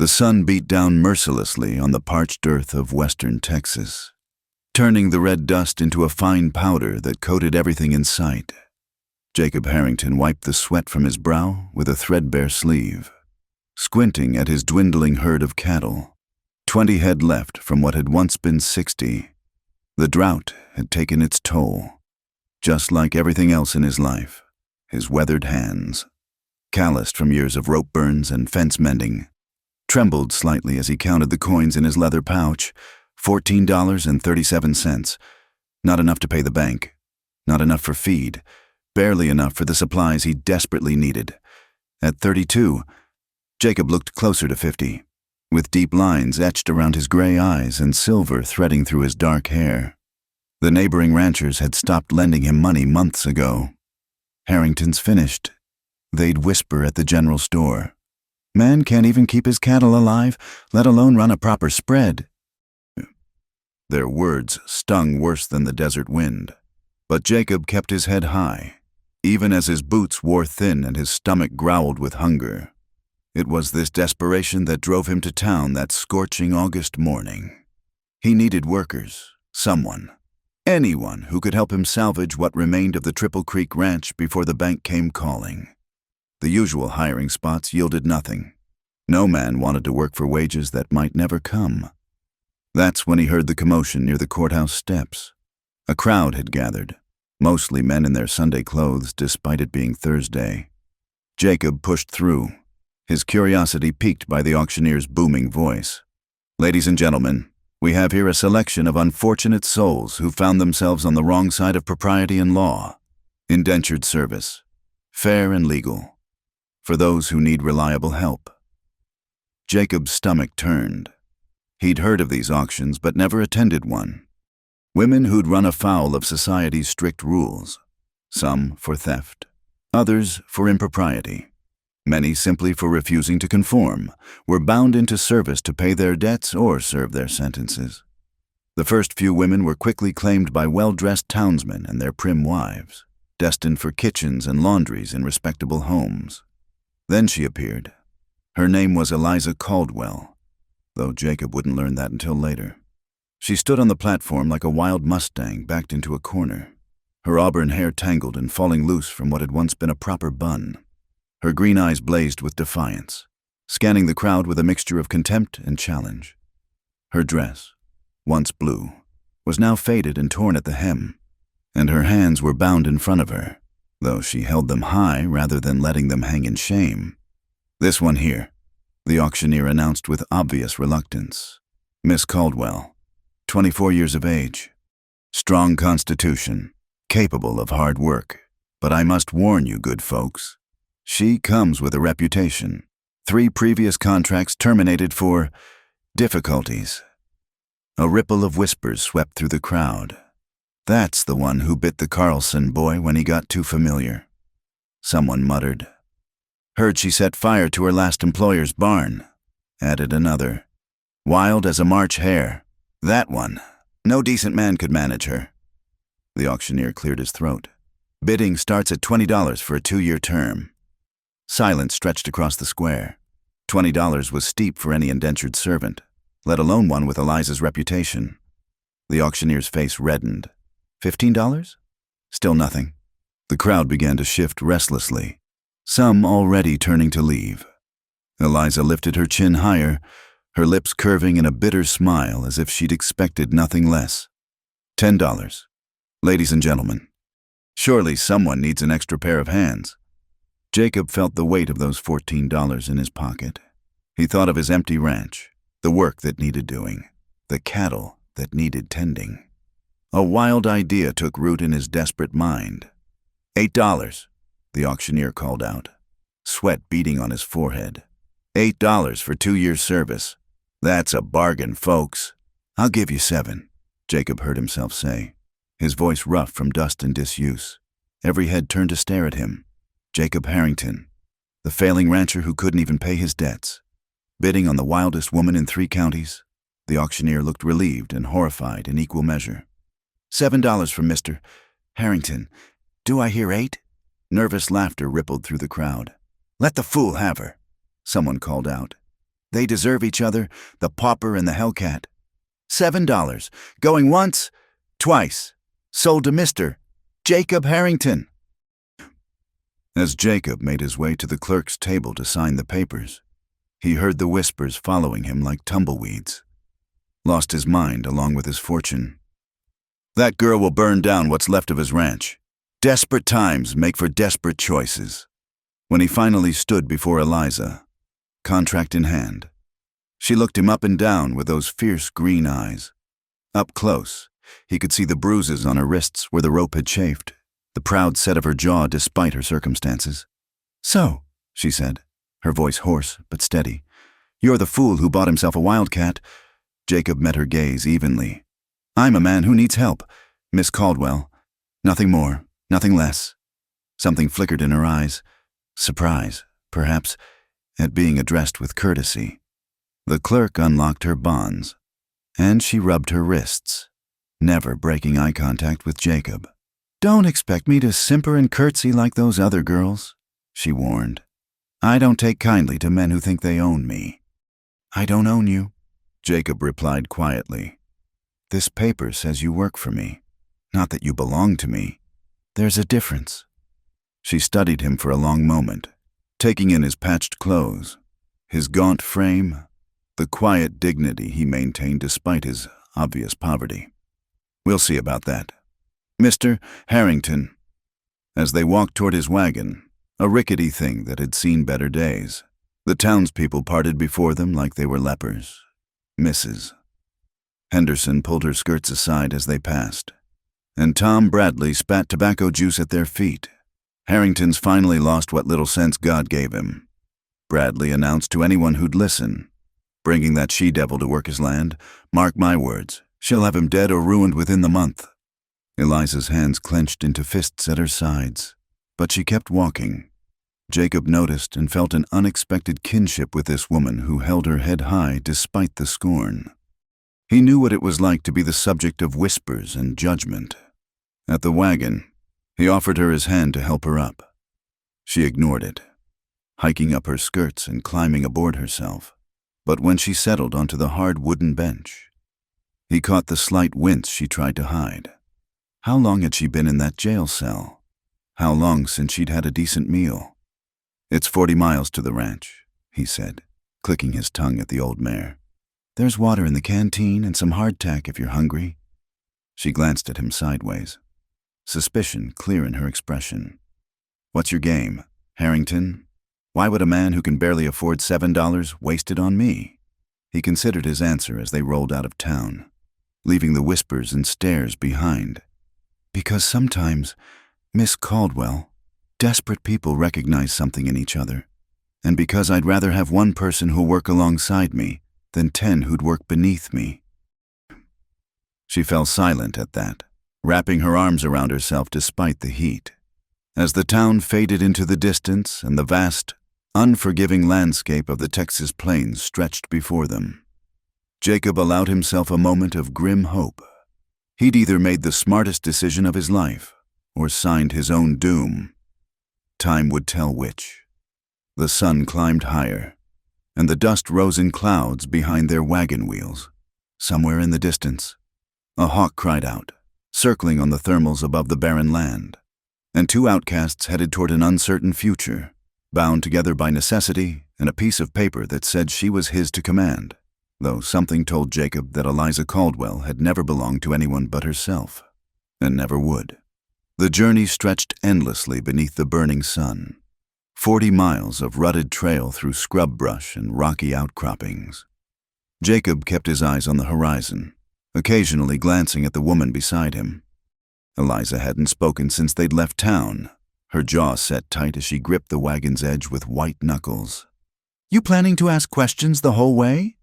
The sun beat down mercilessly on the parched earth of western Texas, turning the red dust into a fine powder that coated everything in sight. Jacob Harrington wiped the sweat from his brow with a threadbare sleeve, squinting at his dwindling herd of cattle, 20 head left from what had once been 60. The drought had taken its toll, just like everything else in his life. His weathered hands, calloused from years of rope burns and fence mending, trembled slightly as he counted the coins in his leather pouch. $14.37. Not enough to pay the bank, not enough for feed, barely enough for the supplies he desperately needed. At 32, Jacob looked closer to 50, with deep lines etched around his gray eyes and silver threading through his dark hair. The neighboring ranchers had stopped lending him money months ago. Harrington's finished, they'd whisper at the general store. Man can't even keep his cattle alive, let alone run a proper spread. Their words stung worse than the desert wind, but Jacob kept his head high, even as his boots wore thin and his stomach growled with hunger. It was this desperation that drove him to town that scorching August morning. He needed workers, someone, anyone who could help him salvage what remained of the Triple Creek Ranch before the bank came calling. The usual hiring spots yielded nothing. No man wanted to work for wages that might never come. That's when he heard the commotion near the courthouse steps. A crowd had gathered, mostly men in their Sunday clothes despite it being Thursday. Jacob pushed through, his curiosity piqued by the auctioneer's booming voice. Ladies and gentlemen, we have here a selection of unfortunate souls who found themselves on the wrong side of propriety and law. Indentured service, fair and legal, for those who need reliable help. Jacob's stomach turned. He'd heard of these auctions but never attended one. Women who'd run afoul of society's strict rules, some for theft, others for impropriety, many simply for refusing to conform, were bound into service to pay their debts or serve their sentences. The first few women were quickly claimed by well-dressed townsmen and their prim wives, destined for kitchens and laundries in respectable homes. Then she appeared. Her name was Eliza Caldwell, though Jacob wouldn't learn that until later. She stood on the platform like a wild mustang backed into a corner, her auburn hair tangled and falling loose from what had once been a proper bun. Her green eyes blazed with defiance, scanning the crowd with a mixture of contempt and challenge. Her dress, once blue, was now faded and torn at the hem, and her hands were bound in front of her, though she held them high rather than letting them hang in shame. "This one here," the auctioneer announced with obvious reluctance. "Miss Caldwell, 24 years of age, strong constitution, capable of hard work, but I must warn you, good folks, she comes with a reputation. 3 previous contracts terminated for difficulties." A ripple of whispers swept through the crowd. "That's the one who bit the Carlson boy when he got too familiar," someone muttered. "Heard she set fire to her last employer's barn," added another. "Wild as a March hare. That one. No decent man could manage her." The auctioneer cleared his throat. "Bidding starts at $20 for a 2-year term." Silence stretched across the square. $20 was steep for any indentured servant, let alone one with Eliza's reputation. The auctioneer's face reddened. $15? Still nothing. The crowd began to shift restlessly, some already turning to leave. Eliza lifted her chin higher, her lips curving in a bitter smile as if she'd expected nothing less. $10. Ladies and gentlemen, surely someone needs an extra pair of hands. Jacob felt the weight of those $14 in his pocket. He thought of his empty ranch, the work that needed doing, the cattle that needed tending. A wild idea took root in his desperate mind. $8, the auctioneer called out, sweat beading on his forehead. $8 for 2 years' service. That's a bargain, folks. I'll give you 7, Jacob heard himself say, his voice rough from dust and disuse. Every head turned to stare at him. Jacob Harrington, the failing rancher who couldn't even pay his debts. Bidding on the wildest woman in 3 counties, the auctioneer looked relieved and horrified in equal measure. $7 from Mr. Harrington. Do I hear 8? Nervous laughter rippled through the crowd. Let the fool have her, someone called out. They deserve each other, the pauper and the hellcat. $7. Going once, twice. Sold to Mr. Jacob Harrington. As Jacob made his way to the clerk's table to sign the papers, he heard the whispers following him like tumbleweeds. Lost his mind along with his fortune. That girl will burn down what's left of his ranch. Desperate times make for desperate choices. When he finally stood before Eliza, contract in hand, she looked him up and down with those fierce green eyes. Up close, he could see the bruises on her wrists where the rope had chafed, the proud set of her jaw despite her circumstances. "So," she said, her voice hoarse but steady, "you're the fool who bought himself a wildcat." Jacob met her gaze evenly. "I'm a man who needs help, Miss Caldwell. Nothing more, nothing less." Something flickered in her eyes. Surprise, perhaps, at being addressed with courtesy. The clerk unlocked her bonds, and she rubbed her wrists, never breaking eye contact with Jacob. "Don't expect me to simper and curtsy like those other girls," she warned. "I don't take kindly to men who think they own me." "I don't own you," Jacob replied quietly. "This paper says you work for me, not that you belong to me. There's a difference." She studied him for a long moment, taking in his patched clothes, his gaunt frame, the quiet dignity he maintained despite his obvious poverty. "We'll see about that. Mr. Harrington." As they walked toward his wagon, a rickety thing that had seen better days, the townspeople parted before them like they were lepers. Mrs. Henderson pulled her skirts aside as they passed, and Tom Bradley spat tobacco juice at their feet. Harrington's finally lost what little sense God gave him, Bradley announced to anyone who'd listen. "Bringing that she-devil to work his land, mark my words, she'll have him dead or ruined within the month." Eliza's hands clenched into fists at her sides, but she kept walking. Jacob noticed and felt an unexpected kinship with this woman who held her head high despite the scorn. He knew what it was like to be the subject of whispers and judgment. At the wagon, he offered her his hand to help her up. She ignored it, hiking up her skirts and climbing aboard herself. But when she settled onto the hard wooden bench, he caught the slight wince she tried to hide. How long had she been in that jail cell? How long since she'd had a decent meal? "It's 40 miles to the ranch," he said, clicking his tongue at the old mare. "There's water in the canteen and some hardtack if you're hungry." She glanced at him sideways, suspicion clear in her expression. "What's your game, Harrington? Why would a man who can barely afford $7 waste it on me?" He considered his answer as they rolled out of town, leaving the whispers and stares behind. "Because sometimes, Miss Caldwell, desperate people recognize something in each other, and because I'd rather have one person who'll work alongside me than 10 who'd work beneath me." She fell silent at that, wrapping her arms around herself despite the heat. As the town faded into the distance and the vast, unforgiving landscape of the Texas plains stretched before them, Jacob allowed himself a moment of grim hope. He'd either made the smartest decision of his life or signed his own doom. Time would tell which. The sun climbed higher, and the dust rose in clouds behind their wagon wheels. Somewhere in the distance, a hawk cried out, circling on the thermals above the barren land, and 2 outcasts headed toward an uncertain future, bound together by necessity and a piece of paper that said she was his to command, though something told Jacob that Eliza Caldwell had never belonged to anyone but herself, and never would. The journey stretched endlessly beneath the burning sun, 40 miles of rutted trail through scrub brush and rocky outcroppings. Jacob kept his eyes on the horizon, occasionally glancing at the woman beside him. Eliza hadn't spoken since they'd left town, her jaw set tight as she gripped the wagon's edge with white knuckles. "You planning to ask questions the whole way?"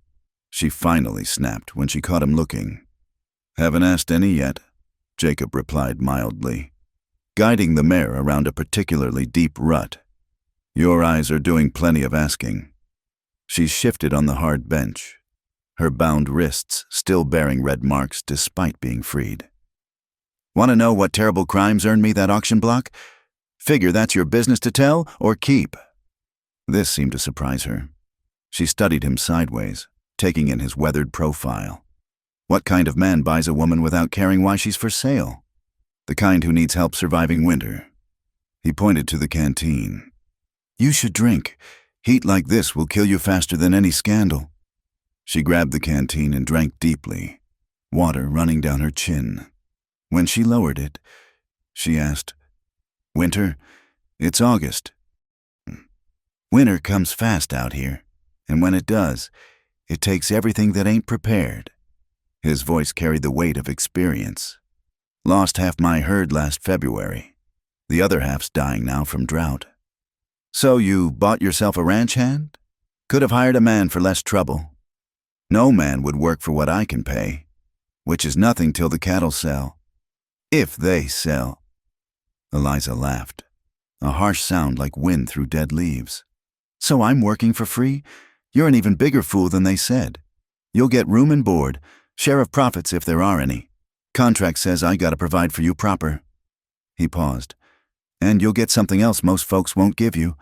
she finally snapped when she caught him looking. "Haven't asked any yet," Jacob replied mildly, guiding the mare around a particularly deep rut. "Your eyes are doing plenty of asking." She shifted on the hard bench, her bound wrists still bearing red marks despite being freed. "Want to know what terrible crimes earned me that auction block? Figure that's your business to tell or keep." This seemed to surprise her. She studied him sideways, taking in his weathered profile. What kind of man buys a woman without caring why she's for sale? The kind who needs help surviving winter. He pointed to the canteen. You should drink. Heat like this will kill you faster than any scandal. She grabbed the canteen and drank deeply, water running down her chin. When she lowered it, she asked, Winter, it's August. Winter comes fast out here, and when it does, it takes everything that ain't prepared. His voice carried the weight of experience. Lost half my herd last February. The other half's dying now from drought. So you bought yourself a ranch hand? Could have hired a man for less trouble. No man would work for what I can pay, which is nothing till the cattle sell. If they sell. Eliza laughed, a harsh sound like wind through dead leaves. So I'm working for free? You're an even bigger fool than they said. You'll get room and board, share of profits if there are any. Contract says I gotta provide for you proper. He paused. And you'll get something else most folks won't give you,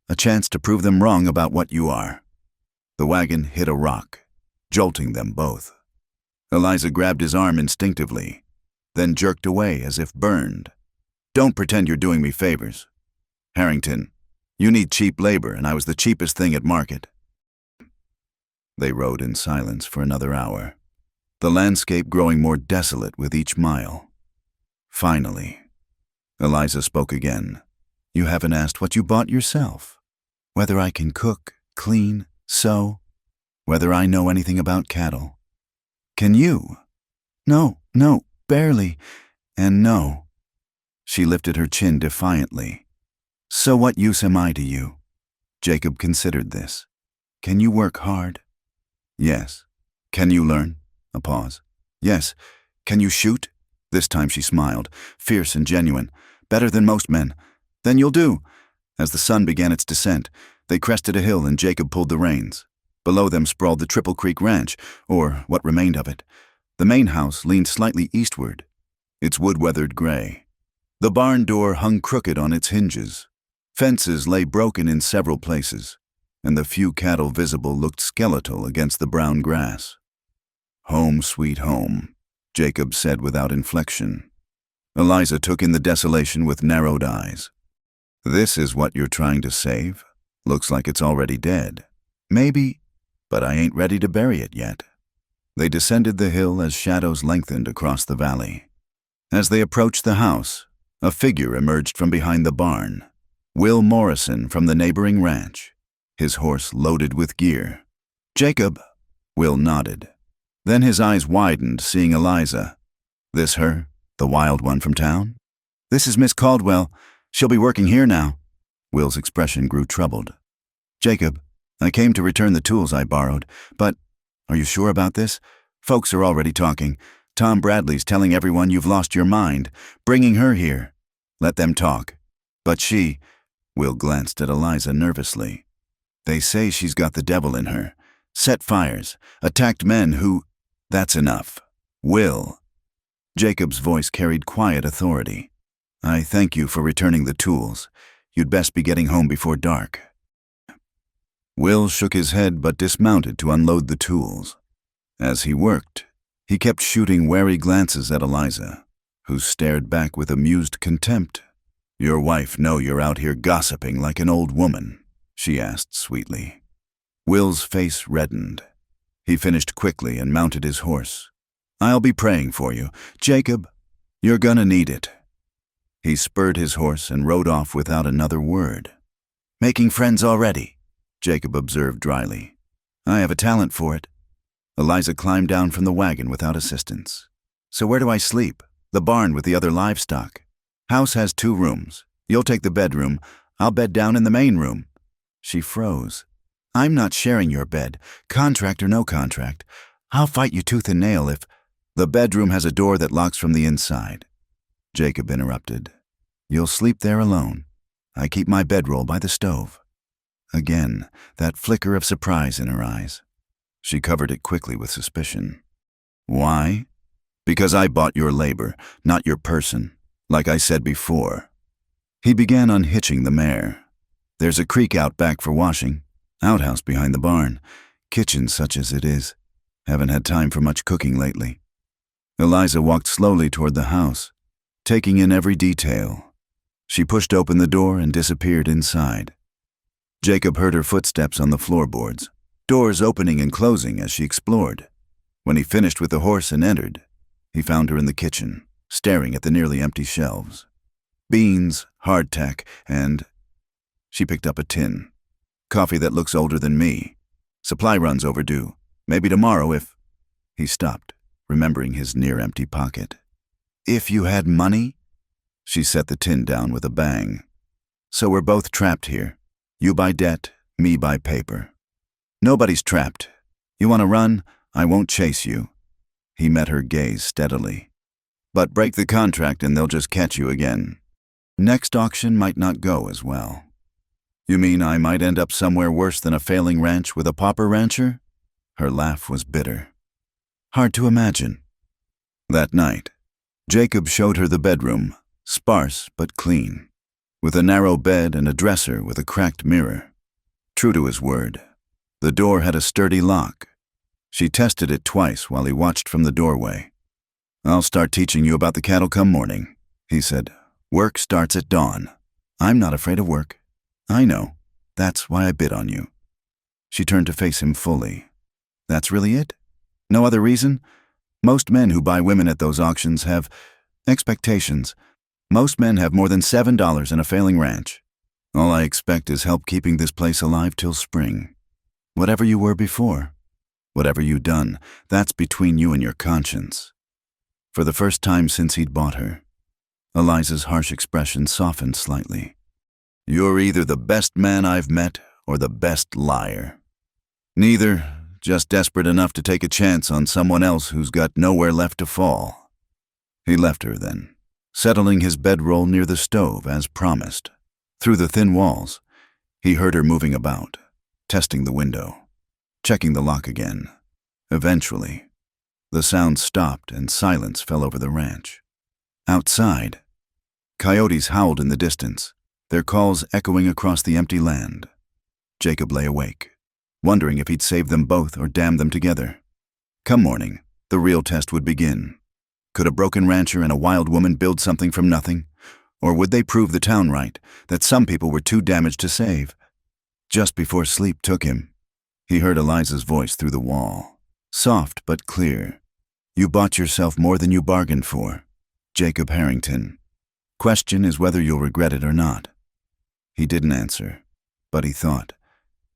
a chance to prove them wrong about what you are. The wagon hit a rock, jolting them both. Eliza grabbed his arm instinctively, then jerked away as if burned. Don't pretend you're doing me favors. Harrington, you need cheap labor, and I was the cheapest thing at market. They rode in silence for another hour, the landscape growing more desolate with each mile. Finally, Eliza spoke again. You haven't asked what you bought yourself. Whether I can cook, clean, sew. Whether I know anything about cattle. Can you? No, barely. And no. She lifted her chin defiantly. So what use am I to you? Jacob considered this. Can you work hard? Yes. Can you learn? A pause. Yes. Can you shoot? This time she smiled, fierce and genuine. Better than most men. Then you'll do. As the sun began its descent, they crested a hill and Jacob pulled the reins. Below them sprawled the Triple Creek Ranch, or what remained of it. The main house leaned slightly eastward, its wood-weathered gray. The barn door hung crooked on its hinges. Fences lay broken in several places, and the few cattle visible looked skeletal against the brown grass. Home sweet home, Jacob said without inflection. Eliza took in the desolation with narrowed eyes. This is what you're trying to save? Looks like it's already dead. Maybe, but I ain't ready to bury it yet. They descended the hill as shadows lengthened across the valley. As they approached the house, a figure emerged from behind the barn. Will Morrison from the neighboring ranch, his horse loaded with gear. Jacob, Will nodded. Then his eyes widened, seeing Eliza. This her? The wild one from town? This is Miss Caldwell. She'll be working here now. Will's expression grew troubled. Jacob, I came to return the tools I borrowed, but are you sure about this? Folks are already talking. Tom Bradley's telling everyone you've lost your mind, bringing her here. Let them talk. But she, Will glanced at Eliza nervously. They say she's got the devil in her. Set fires, attacked men who... That's enough. Will. Jacob's voice carried quiet authority. I thank you for returning the tools. You'd best be getting home before dark. Will shook his head but dismounted to unload the tools. As he worked, he kept shooting wary glances at Eliza, who stared back with amused contempt. Your wife know you're out here gossiping like an old woman? She asked sweetly. Will's face reddened. He finished quickly and mounted his horse. I'll be praying for you. Jacob, you're gonna need it. He spurred his horse and rode off without another word. Making friends already, Jacob observed dryly. I have a talent for it. Eliza climbed down from the wagon without assistance. So where do I sleep? The barn with the other livestock. House has 2 rooms. You'll take the bedroom. I'll bed down in the main room. She froze. I'm not sharing your bed, contract or no contract. I'll fight you tooth and nail if... The bedroom has a door that locks from the inside. Jacob interrupted. You'll sleep there alone. I keep my bedroll by the stove. Again, that flicker of surprise in her eyes. She covered it quickly with suspicion. Why? Because I bought your labor, not your person, like I said before. He began unhitching the mare. There's a creek out back for washing. Outhouse behind the barn. Kitchen such as it is. Haven't had time for much cooking lately. Eliza walked slowly toward the house, taking in every detail. She pushed open the door and disappeared inside. Jacob heard her footsteps on the floorboards, doors opening and closing as she explored. When he finished with the horse and entered, he found her in the kitchen, staring at the nearly empty shelves. Beans, hardtack, and... She picked up a tin. Coffee that looks older than me. Supply run's overdue. Maybe tomorrow if... He stopped, remembering his near-empty pocket. If you had money? She set the tin down with a bang. So we're both trapped here. You buy debt, me buy paper. Nobody's trapped. You want to run? I won't chase you. He met her gaze steadily. But break the contract and they'll just catch you again. Next auction might not go as well. You mean I might end up somewhere worse than a failing ranch with a pauper rancher? Her laugh was bitter. Hard to imagine. That night, Jacob showed her the bedroom, sparse but clean, with a narrow bed and a dresser with a cracked mirror. True to his word, the door had a sturdy lock. She tested it twice while he watched from the doorway. I'll start teaching you about the cattle come morning, he said. Work starts at dawn. I'm not afraid of work. I know. That's why I bid on you. She turned to face him fully. That's really it? No other reason? Most men who buy women at those auctions have expectations. Most men have more than $7 in a failing ranch. All I expect is help keeping this place alive till spring. Whatever you were before, whatever you've done, that's between you and your conscience. For the first time since he'd bought her, Eliza's harsh expression softened slightly. You're either the best man I've met or the best liar. Neither, just desperate enough to take a chance on someone else who's got nowhere left to fall. He left her then, settling his bedroll near the stove as promised. Through the thin walls, he heard her moving about, testing the window, checking the lock again. Eventually, the sound stopped and silence fell over the ranch. Outside, coyotes howled in the distance, their calls echoing across the empty land. Jacob lay awake, wondering if he'd save them both or damn them together. Come morning, the real test would begin. Could a broken rancher and a wild woman build something from nothing? Or would they prove the town right, that some people were too damaged to save? Just before sleep took him, he heard Eliza's voice through the wall, soft but clear. You bought yourself more than you bargained for, Jacob Harrington. Question is whether you'll regret it or not. He didn't answer, but he thought,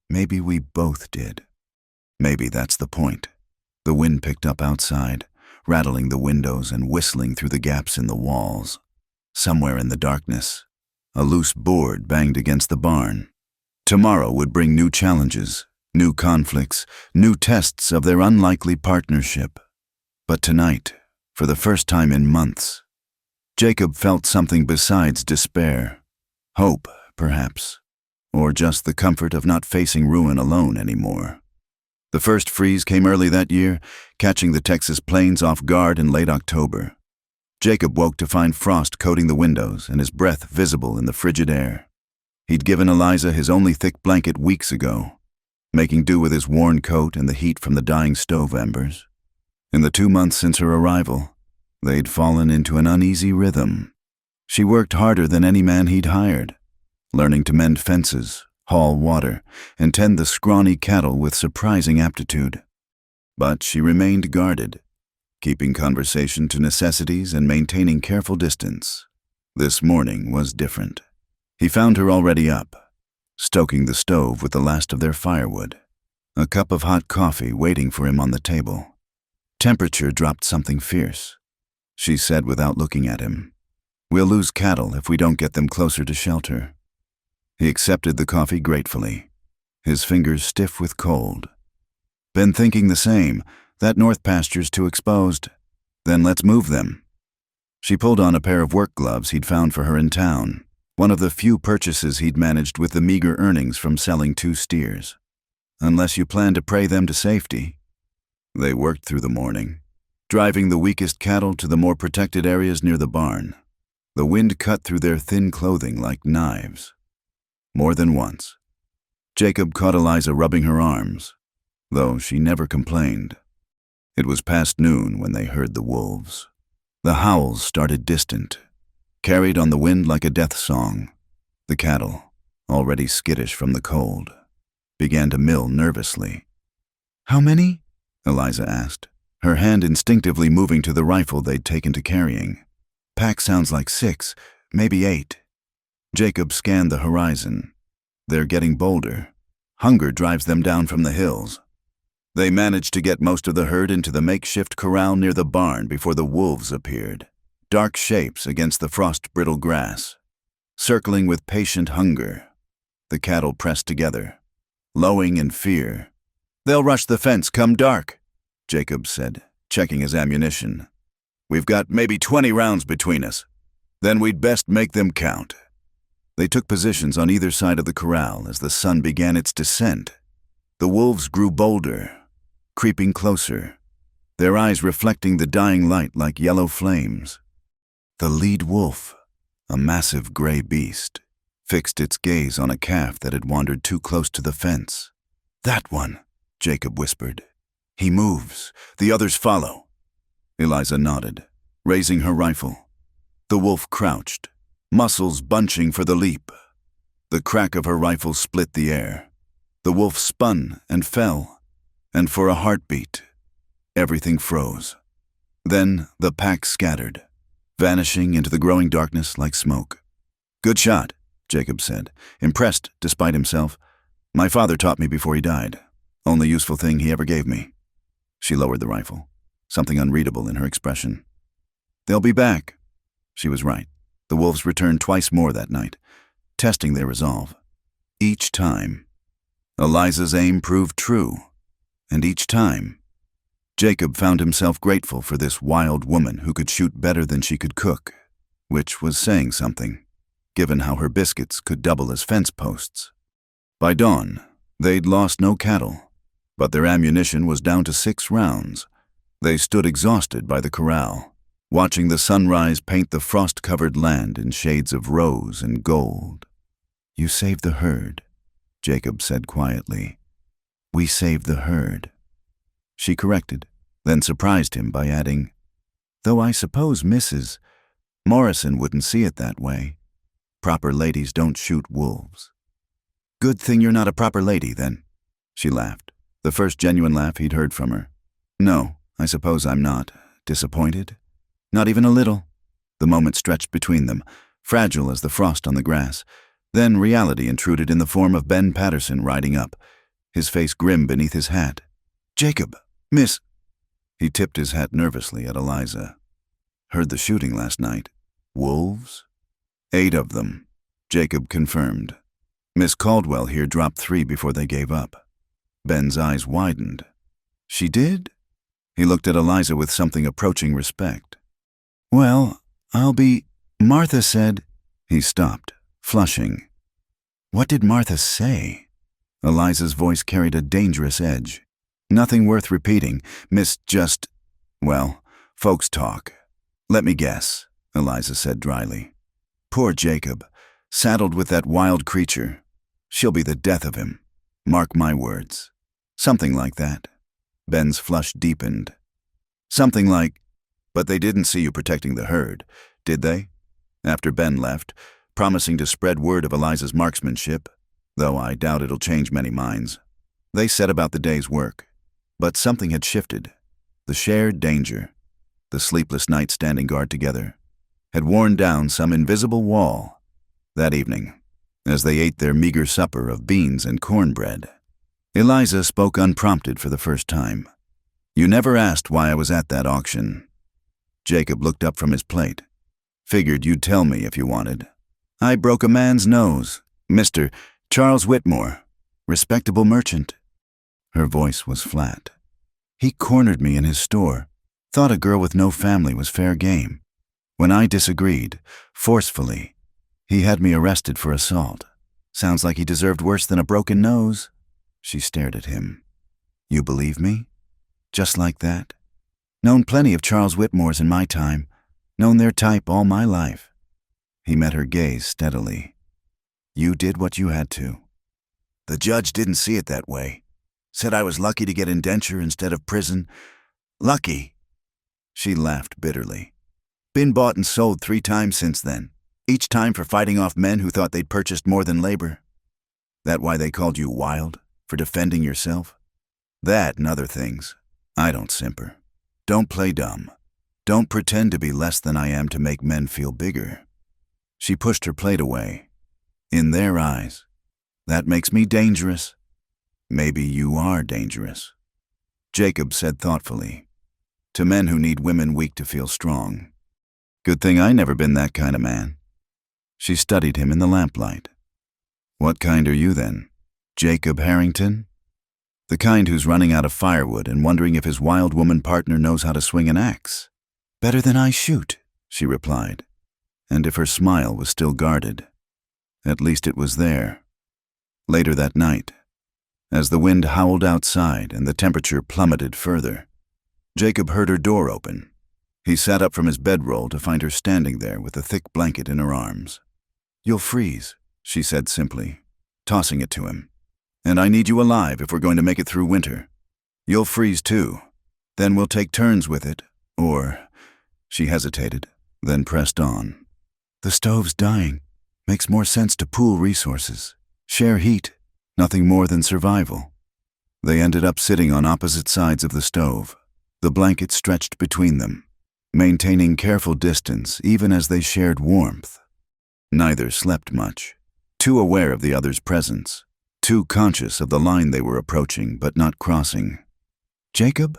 maybe we both did. Maybe that's the point. The wind picked up outside, rattling the windows and whistling through the gaps in the walls. Somewhere in the darkness, a loose board banged against the barn. Tomorrow would bring new challenges, new conflicts, new tests of their unlikely partnership. But tonight, for the first time in months, Jacob felt something besides despair. Hope, perhaps, or just the comfort of not facing ruin alone anymore. The first freeze came early that year, catching the Texas plains off guard in late October. Jacob woke to find frost coating the windows and his breath visible in the frigid air. He'd given Eliza his only thick blanket weeks ago, making do with his worn coat and the heat from the dying stove embers. In the 2 months since her arrival, they'd fallen into an uneasy rhythm. She worked harder than any man he'd hired, learning to mend fences, haul water, and tend the scrawny cattle with surprising aptitude. But she remained guarded, keeping conversation to necessities and maintaining careful distance. This morning was different. He found her already up, stoking the stove with the last of their firewood, a cup of hot coffee waiting for him on the table. Temperature dropped something fierce. She said without looking at him, We'll lose cattle if we don't get them closer to shelter. He accepted the coffee gratefully, his fingers stiff with cold. Been thinking the same. That north pasture's too exposed. Then let's move them. She pulled on a pair of work gloves he'd found for her in town, one of the few purchases he'd managed with the meager earnings from selling 2 steers. Unless you plan to pray them to safety. They worked through the morning, driving the weakest cattle to the more protected areas near the barn. The wind cut through their thin clothing like knives. More than once, Jacob caught Eliza rubbing her arms, though she never complained. It was past noon when they heard the wolves. The howls started distant, carried on the wind like a death song. The cattle, already skittish from the cold, began to mill nervously. "How many?" Eliza asked, her hand instinctively moving to the rifle they'd taken to carrying. "Pack sounds like 6, maybe 8. Jacob scanned the horizon. They're getting bolder. Hunger drives them down from the hills. They managed to get most of the herd into the makeshift corral near the barn before the wolves appeared, dark shapes against the frost-brittle grass. Circling with patient hunger, the cattle pressed together, lowing in fear. "They'll rush the fence come dark," Jacob said, checking his ammunition. "We've got maybe 20 rounds between us. Then we'd best make them count." They took positions on either side of the corral as the sun began its descent. The wolves grew bolder, creeping closer, their eyes reflecting the dying light like yellow flames. The lead wolf, a massive gray beast, fixed its gaze on a calf that had wandered too close to the fence. "That one," Jacob whispered. "He moves. The others follow." Eliza nodded, raising her rifle. The wolf crouched, muscles bunching for the leap. The crack of her rifle split the air. The wolf spun and fell, and for a heartbeat, everything froze. Then the pack scattered, vanishing into the growing darkness like smoke. "Good shot," Jacob said, impressed despite himself. "My father taught me before he died. Only useful thing he ever gave me." She lowered the rifle, something unreadable in her expression. "They'll be back." She was right. The wolves returned twice more that night, testing their resolve. Each time, Eliza's aim proved true, and each time, Jacob found himself grateful for this wild woman who could shoot better than she could cook, which was saying something, given how her biscuits could double as fence posts. By dawn, they'd lost no cattle, but their ammunition was down to 6 rounds. They stood exhausted by the corral, watching the sunrise paint the frost-covered land in shades of rose and gold. "You saved the herd," Jacob said quietly. "We saved the herd." She corrected, then surprised him by adding, "Though I suppose Mrs. Morrison wouldn't see it that way. Proper ladies don't shoot wolves." "Good thing you're not a proper lady, then." She laughed, the first genuine laugh he'd heard from her. "No, I suppose I'm not. Disappointed? Not even a little." The moment stretched between them, fragile as the frost on the grass. Then reality intruded in the form of Ben Patterson riding up, his face grim beneath his hat. "Jacob, Miss—" He tipped his hat nervously at Eliza. "Heard the shooting last night. Wolves?" "8 of them," Jacob confirmed. "Miss Caldwell here dropped 3 before they gave up." Ben's eyes widened. "She did?" He looked at Eliza with something approaching respect. "Well, I'll be—" "Martha said—" He stopped, flushing. What did Martha say? Eliza's voice carried a dangerous edge. "Nothing worth repeating. Well, folks talk." "Let me guess," Eliza said dryly. "Poor Jacob, saddled with that wild creature. She'll be the death of him. Mark my words." "Something like that." Ben's flush deepened. "Something like, but they didn't see you protecting the herd, did they? After Ben left, promising to spread word of Eliza's marksmanship, though I doubt it'll change many minds. They set about the day's work. But something had shifted. The shared danger, the sleepless nights standing guard together, had worn down some invisible wall. That evening, as they ate their meager supper of beans and cornbread, Eliza spoke unprompted for the first time. "You never asked why I was at that auction." Jacob looked up from his plate. "Figured you'd tell me if you wanted. I broke a man's nose. Mr. Charles Whitmore, respectable merchant." Her voice was flat. "He cornered me in his store. Thought a girl with no family was fair game. When I disagreed, forcefully, he had me arrested for assault. Sounds like he deserved worse than a broken nose." She stared at him. "You believe me? Just like that? Known plenty of Charles Whitmores in my time. Known their type all my life." He met her gaze steadily. "You did what you had to." The judge didn't see it that way. Said I was lucky to get indenture instead of prison. Lucky. She laughed bitterly. Been bought and sold 3 times since then, each time for fighting off men who thought they'd purchased more than labor. That why they called you wild? For defending yourself? That and other things. I don't simper. Don't play dumb. Don't pretend to be less than I am to make men feel bigger. She pushed her plate away. In their eyes, that makes me dangerous. Maybe you are dangerous. Jacob said thoughtfully. To men who need women weak to feel strong. Good thing I never been that kind of man. She studied him in the lamplight. What kind are you then? Jacob Harrington? The kind who's running out of firewood and wondering if his wild woman partner knows how to swing an axe. Better than I shoot, she replied. And if her smile was still guarded, at least it was there. Later that night, as the wind howled outside and the temperature plummeted further, Jacob heard her door open. He sat up from his bedroll to find her standing there with a thick blanket in her arms. You'll freeze, she said simply, tossing it to him. And I need you alive if we're going to make it through winter. You'll freeze too. Then we'll take turns with it, or... She hesitated, then pressed on. The stove's dying. Makes more sense to pool resources. Share heat. Nothing more than survival. They ended up sitting on opposite sides of the stove, the blanket stretched between them, maintaining careful distance even as they shared warmth. Neither slept much, too aware of the other's presence, too conscious of the line they were approaching but not crossing. Jacob?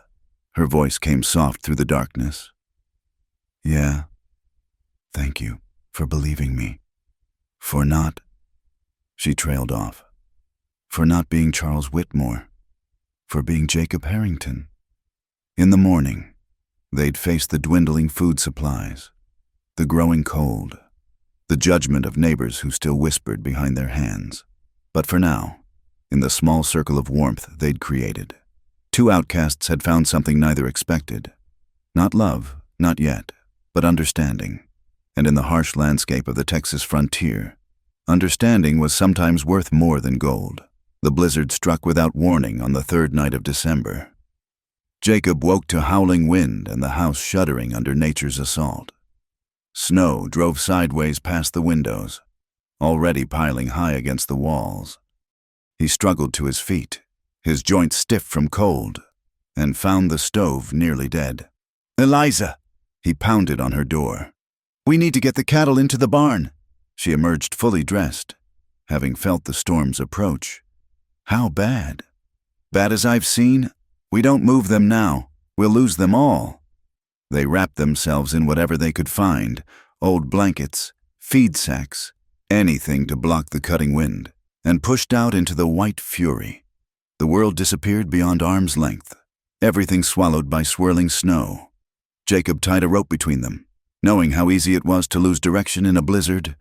Her voice came soft through the darkness. Yeah. Thank you for believing me. For not... She trailed off. For not being Charles Whitmore. For being Jacob Harrington. In the morning, they'd face the dwindling food supplies, the growing cold, the judgment of neighbors who still whispered behind their hands. But for now, in the small circle of warmth they'd created, 2 outcasts had found something neither expected. Not love, not yet, but understanding. And in the harsh landscape of the Texas frontier, understanding was sometimes worth more than gold. The blizzard struck without warning on the 3rd night of December. Jacob woke to howling wind and the house shuddering under nature's assault. Snow drove sideways past the windows, already piling high against the walls. He struggled to his feet, his joints stiff from cold, and found the stove nearly dead. Eliza! He pounded on her door. We need to get the cattle into the barn. She emerged fully dressed, having felt the storm's approach. How bad? Bad as I've seen? We don't move them now. We'll lose them all. They wrapped themselves in whatever they could find, old blankets, feed sacks, anything to block the cutting wind, and pushed out into the white fury. The world disappeared beyond arm's length, everything swallowed by swirling snow. Jacob tied a rope between them, knowing how easy it was to lose direction in a blizzard.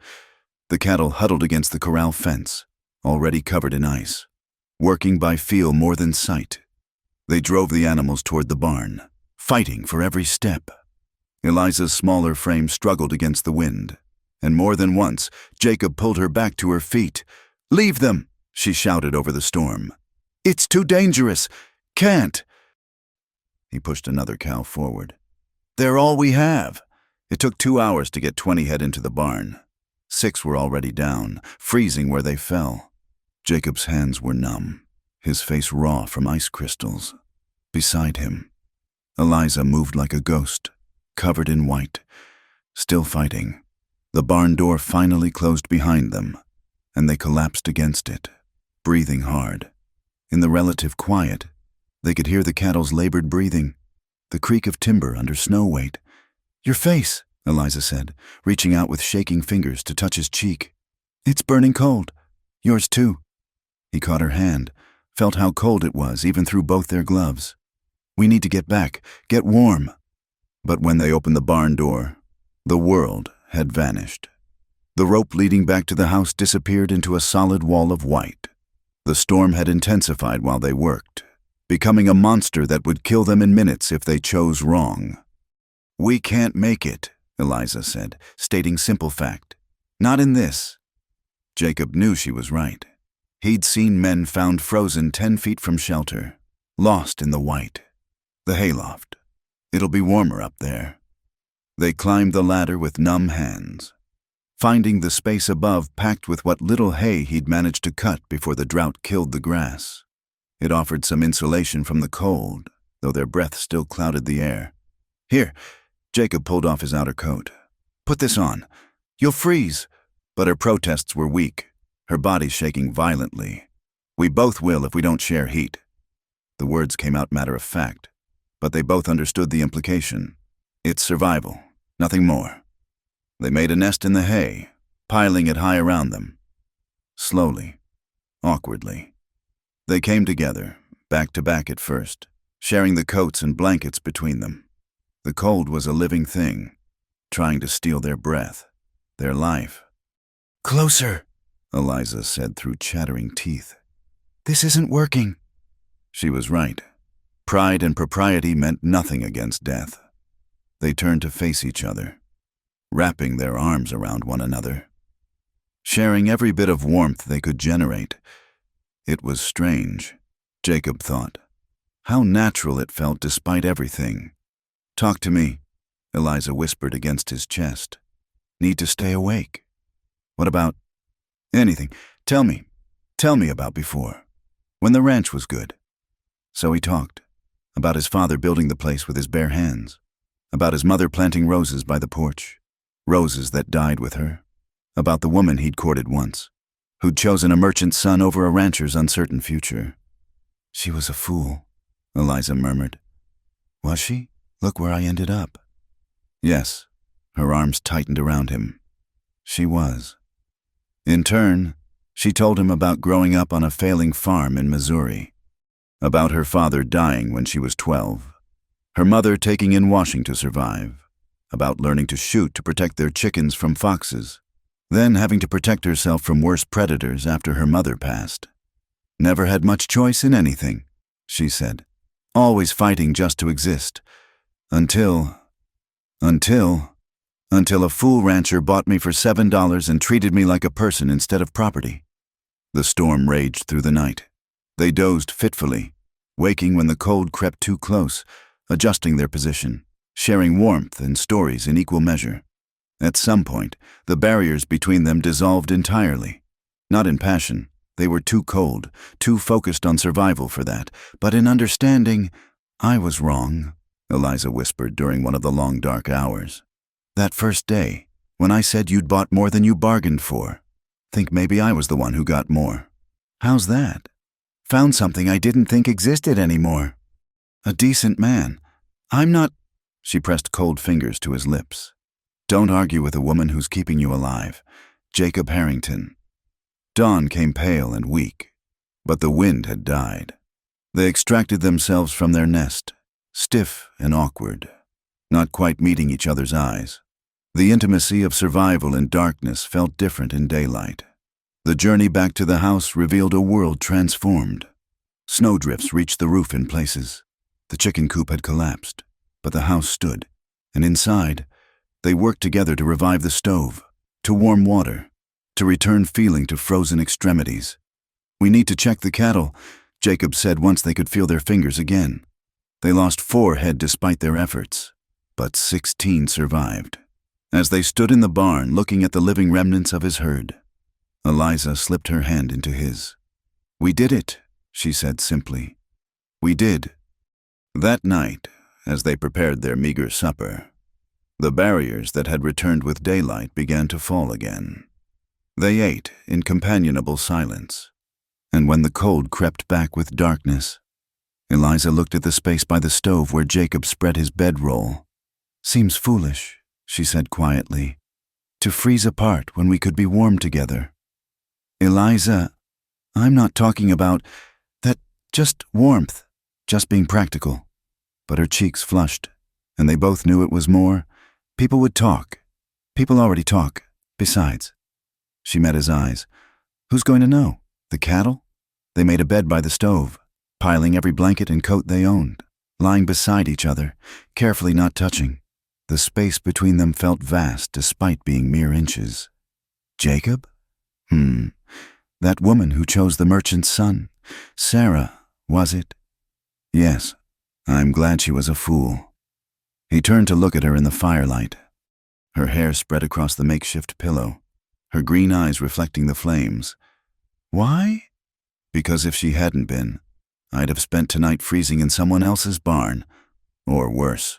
The cattle huddled against the corral fence, already covered in ice, working by feel more than sight. They drove the animals toward the barn, fighting for every step. Eliza's smaller frame struggled against the wind, and more than once, Jacob pulled her back to her feet. Leave them, she shouted over the storm. It's too dangerous. Can't. He pushed another cow forward. They're all we have. It took 2 hours to get 20 head into the barn. 6 were already down, freezing where they fell. Jacob's hands were numb, his face raw from ice crystals. Beside him, Eliza moved like a ghost, covered in white, still fighting. The barn door finally closed behind them, and they collapsed against it, breathing hard. In the relative quiet, they could hear the cattle's labored breathing, the creak of timber under snow weight. Your face, Eliza said, reaching out with shaking fingers to touch his cheek. It's burning cold. Yours too. He caught her hand, felt how cold it was even through both their gloves. We need to get back, get warm. But when they opened the barn door, the world had vanished. The rope leading back to the house disappeared into a solid wall of white. The storm had intensified while they worked, becoming a monster that would kill them in minutes if they chose wrong. We can't make it, Eliza said, stating simple fact. Not in this. Jacob knew she was right. He'd seen men found frozen 10 feet from shelter, lost in the white. The hayloft. It'll be warmer up there. They climbed the ladder with numb hands, finding the space above packed with what little hay he'd managed to cut before the drought killed the grass. It offered some insulation from the cold, though their breath still clouded the air. "Here," Jacob pulled off his outer coat. "Put this on. You'll freeze." But her protests were weak, her body shaking violently. "We both will if we don't share heat." The words came out matter of fact, but they both understood the implication. It's survival, nothing more. They made a nest in the hay, piling it high around them. Slowly, awkwardly. They came together, back to back at first, sharing the coats and blankets between them. The cold was a living thing, trying to steal their breath, their life. "Closer," Eliza said through chattering teeth. "This isn't working." She was right. Pride and propriety meant nothing against death. They turned to face each other, wrapping their arms around one another, sharing every bit of warmth they could generate. It was strange, Jacob thought. How natural it felt despite everything. "Talk to me," Eliza whispered against his chest. "Need to stay awake." "What about anything? Tell me about before, when the ranch was good." So he talked, about his father building the place with his bare hands, about his mother planting roses by the porch, roses that died with her, about the woman he'd courted once, who'd chosen a merchant's son over a rancher's uncertain future. "She was a fool," Eliza murmured. "Was she? Look where I ended up." Yes, her arms tightened around him. She was. In turn, she told him about growing up on a failing farm in Missouri, about her father dying when she was 12, her mother taking in washing to survive, about learning to shoot to protect their chickens from foxes, then having to protect herself from worse predators after her mother passed. "Never had much choice in anything," she said, "always fighting just to exist, until a fool rancher bought me for $7 and treated me like a person instead of property." The storm raged through the night. They dozed fitfully, waking when the cold crept too close, adjusting their position, sharing warmth and stories in equal measure. At some point, the barriers between them dissolved entirely. Not in passion, they were too cold, too focused on survival for that, but in understanding. "I was wrong," Eliza whispered during one of the long dark hours. "That first day, when I said you'd bought more than you bargained for. Think maybe I was the one who got more." "How's that?" "Found something I didn't think existed anymore. A decent man. I'm not—" She pressed cold fingers to his lips. "Don't argue with a woman who's keeping you alive. Jacob Harrington." Dawn came pale and weak, but the wind had died. They extracted themselves from their nest, stiff and awkward, not quite meeting each other's eyes. The intimacy of survival in darkness felt different in daylight. The journey back to the house revealed a world transformed. Snowdrifts reached the roof in places. The chicken coop had collapsed, but the house stood, and inside, they worked together to revive the stove, to warm water, to return feeling to frozen extremities. "We need to check the cattle," Jacob said once they could feel their fingers again. They lost 4 head despite their efforts, but 16 survived. As they stood in the barn looking at the living remnants of his herd, Eliza slipped her hand into his. "We did it," she said simply. "We did." That night, as they prepared their meager supper, the barriers that had returned with daylight began to fall again. They ate in companionable silence, and when the cold crept back with darkness, Eliza looked at the space by the stove where Jacob spread his bedroll. "Seems foolish," she said quietly, "to freeze apart when we could be warm together." "Eliza, I'm not talking about that, just warmth, just being practical." But her cheeks flushed, and they both knew it was more. People would talk. People already talk. Besides. She met his eyes. Who's going to know? The cattle? They made a bed by the stove, piling every blanket and coat they owned, lying beside each other, carefully not touching. The space between them felt vast despite being mere inches. Jacob? That woman who chose the merchant's son. Sarah, was it? Yes. I'm glad she was a fool. He turned to look at her in the firelight. Her hair spread across the makeshift pillow, her green eyes reflecting the flames. Why? Because if she hadn't been, I'd have spent tonight freezing in someone else's barn, or worse,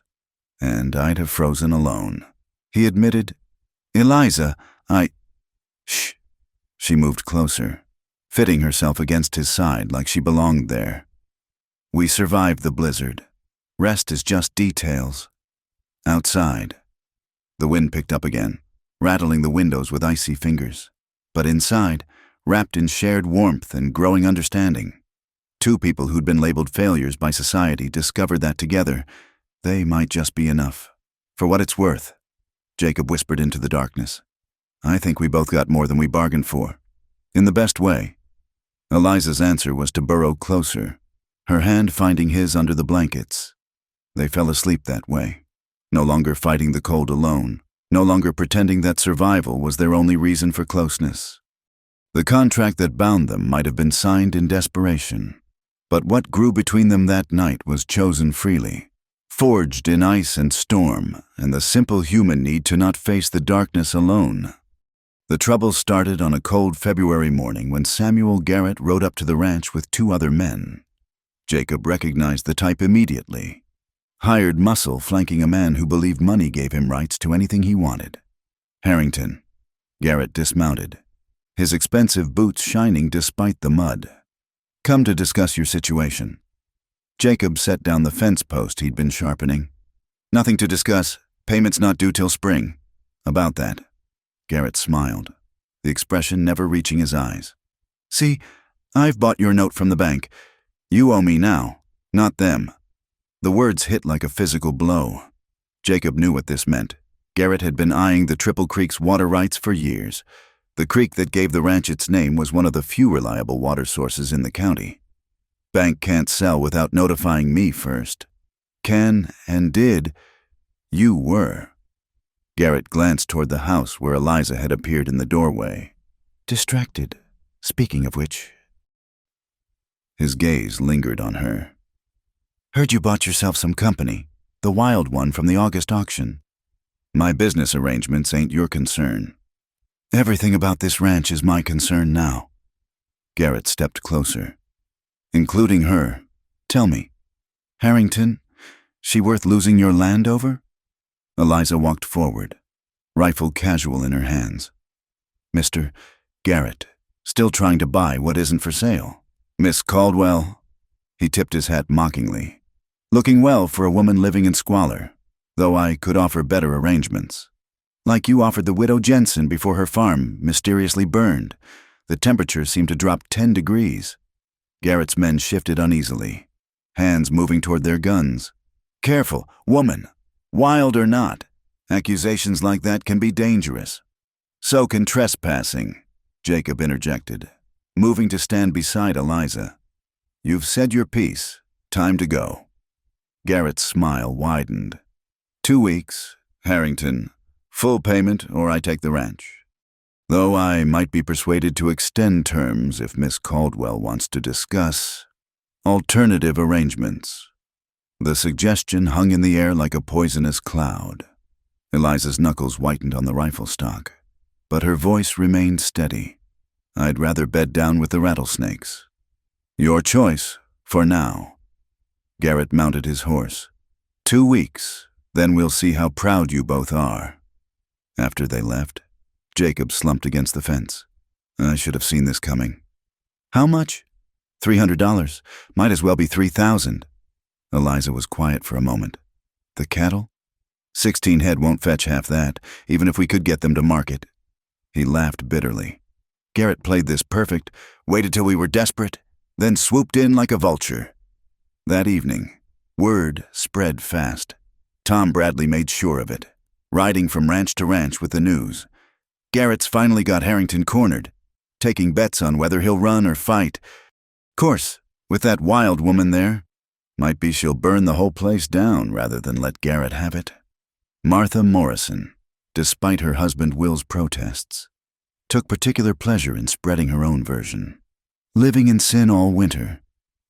and I'd have frozen alone. He admitted, Eliza, Shh. She moved closer, fitting herself against his side like she belonged there. We survived the blizzard. Rest is just details. Outside, the wind picked up again, rattling the windows with icy fingers. But inside, wrapped in shared warmth and growing understanding, two people who'd been labeled failures by society discovered that together, they might just be enough. For what it's worth, Jacob whispered into the darkness, I think we both got more than we bargained for. In the best way. Eliza's answer was to burrow closer, her hand finding his under the blankets. They fell asleep that way, no longer fighting the cold alone, no longer pretending that survival was their only reason for closeness. The contract that bound them might have been signed in desperation, but what grew between them that night was chosen freely, forged in ice and storm and the simple human need to not face the darkness alone. The trouble started on a cold February morning when Samuel Garrett rode up to the ranch with two other men. Jacob recognized the type immediately. Hired muscle flanking a man who believed money gave him rights to anything he wanted. Harrington. Garrett dismounted, his expensive boots shining despite the mud. Come to discuss your situation. Jacob set down the fence post he'd been sharpening. Nothing to discuss. Payment's not due till spring. About that. Garrett smiled, the expression never reaching his eyes. See, I've bought your note from the bank. You owe me now, not them. The words hit like a physical blow. Jacob knew what this meant. Garrett had been eyeing the Triple Creek's water rights for years. The creek that gave the ranch its name was one of the few reliable water sources in the county. Bank can't sell without notifying me first. Can and did. You were. Garrett glanced toward the house where Eliza had appeared in the doorway. Distracted, speaking of which. His gaze lingered on her. Heard you bought yourself some company, the wild one from the August auction. My business arrangements ain't your concern. Everything about this ranch is my concern now. Garrett stepped closer. Including her. Tell me, Harrington, she worth losing your land over? Eliza walked forward, rifle casual in her hands. Mr. Garrett, still trying to buy what isn't for sale. Miss Caldwell, he tipped his hat mockingly. Looking well for a woman living in squalor, though I could offer better arrangements. Like you offered the widow Jensen before her farm mysteriously burned. The temperature seemed to drop 10 degrees. Garrett's men shifted uneasily, hands moving toward their guns. Careful, woman. Wild or not, accusations like that can be dangerous. So can trespassing, Jacob interjected, moving to stand beside Eliza. You've said your piece. Time to go. Garrett's smile widened. 2 weeks, Harrington. Full payment or I take the ranch. Though I might be persuaded to extend terms if Miss Caldwell wants to discuss alternative arrangements. The suggestion hung in the air like a poisonous cloud. Eliza's knuckles whitened on the rifle stock, but her voice remained steady. I'd rather bed down with the rattlesnakes. Your choice, for now. Garrett mounted his horse. 2 weeks, then we'll see how proud you both are. After they left, Jacob slumped against the fence. I should have seen this coming. How much? $300. Might as well be $3,000. Eliza was quiet for a moment. The cattle? 16 head won't fetch half that, even if we could get them to market. He laughed bitterly. Garrett played this perfect, waited till we were desperate, then swooped in like a vulture. That evening, word spread fast. Tom Bradley made sure of it, riding from ranch to ranch with the news. Garrett's finally got Harrington cornered, taking bets on whether he'll run or fight. Course, with that wild woman there, might be she'll burn the whole place down rather than let Garrett have it. Martha Morrison, despite her husband Will's protests. took particular pleasure in spreading her own version. Living in sin all winter,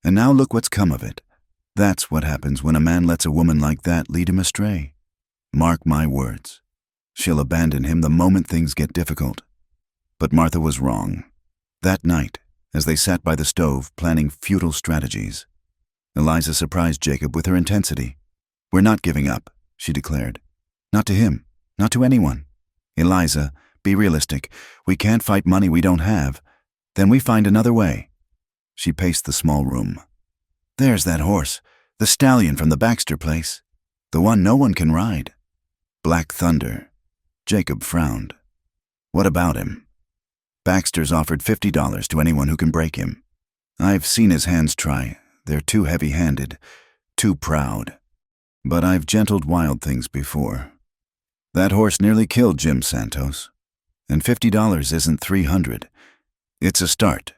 and now look what's come of it. That's what happens when a man lets a woman like that lead him astray. Mark my words. She'll abandon him the moment things get difficult. But Martha was wrong. That night, as they sat by the stove planning futile strategies, Eliza surprised Jacob with her intensity. "We're not giving up," she declared. "Not to him, not to anyone. Eliza, be realistic. We can't fight money we don't have. Then we find another way." She paced the small room. "There's that horse, the stallion from the Baxter place. The one no one can ride. Black Thunder." Jacob frowned. "What about him?" "Baxter's offered $50 to anyone who can break him. I've seen his hands try. They're too heavy-handed, too proud. But I've gentled wild things before. That horse nearly killed Jim Santos. And $50 isn't $300. It's a start.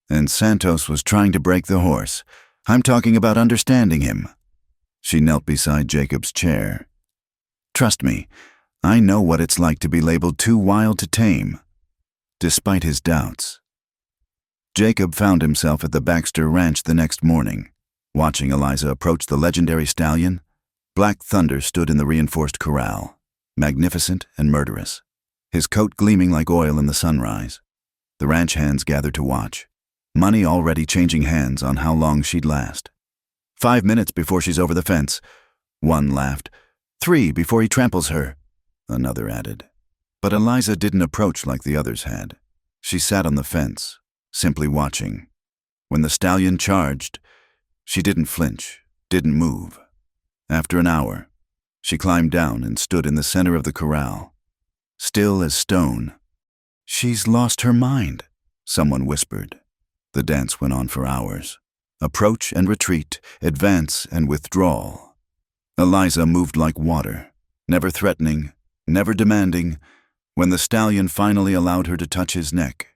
And Santos was trying to break the horse. I'm talking about understanding him." She knelt beside Jacob's chair. "Trust me, I know what it's like to be labeled too wild to tame." Despite his doubts, Jacob found himself at the Baxter Ranch the next morning. Watching Eliza approach the legendary stallion, Black Thunder stood in the reinforced corral, magnificent and murderous, his coat gleaming like oil in the sunrise. The ranch hands gathered to watch, money already changing hands on how long she'd last. 5 minutes before she's over the fence, one laughed. 3 before he tramples her, another added. But Eliza didn't approach like the others had. She sat on the fence, simply watching. When the stallion charged, she didn't flinch, didn't move. After an hour, she climbed down and stood in the center of the corral, still as stone. "She's lost her mind," someone whispered. The dance went on for hours. Approach and retreat, advance and withdrawal. Eliza moved like water, never threatening, never demanding. When the stallion finally allowed her to touch his neck,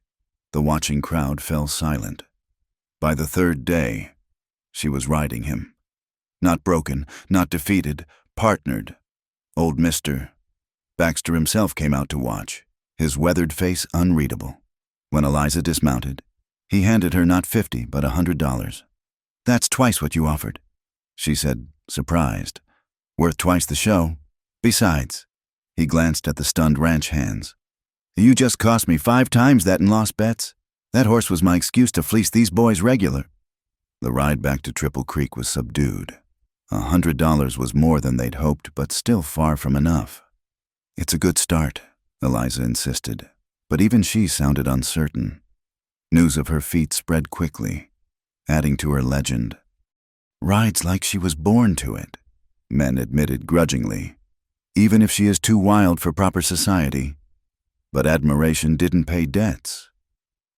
the watching crowd fell silent. By the 3rd day, she was riding him. Not broken, not defeated, partnered. Old Mr. Baxter himself came out to watch, his weathered face unreadable. When Eliza dismounted, he handed her not $50 but $100. "That's twice what you offered," she said, surprised. "Worth twice the show. Besides," he glanced at the stunned ranch hands, "you just cost me 5 times that in lost bets. That horse was my excuse to fleece these boys regular." The ride back to Triple Creek was subdued. $100 was more than they'd hoped, but still far from enough. "It's a good start," Eliza insisted, but even she sounded uncertain. News of her feat spread quickly, adding to her legend. "Rides like she was born to it," men admitted grudgingly, "even if she is too wild for proper society." But admiration didn't pay debts.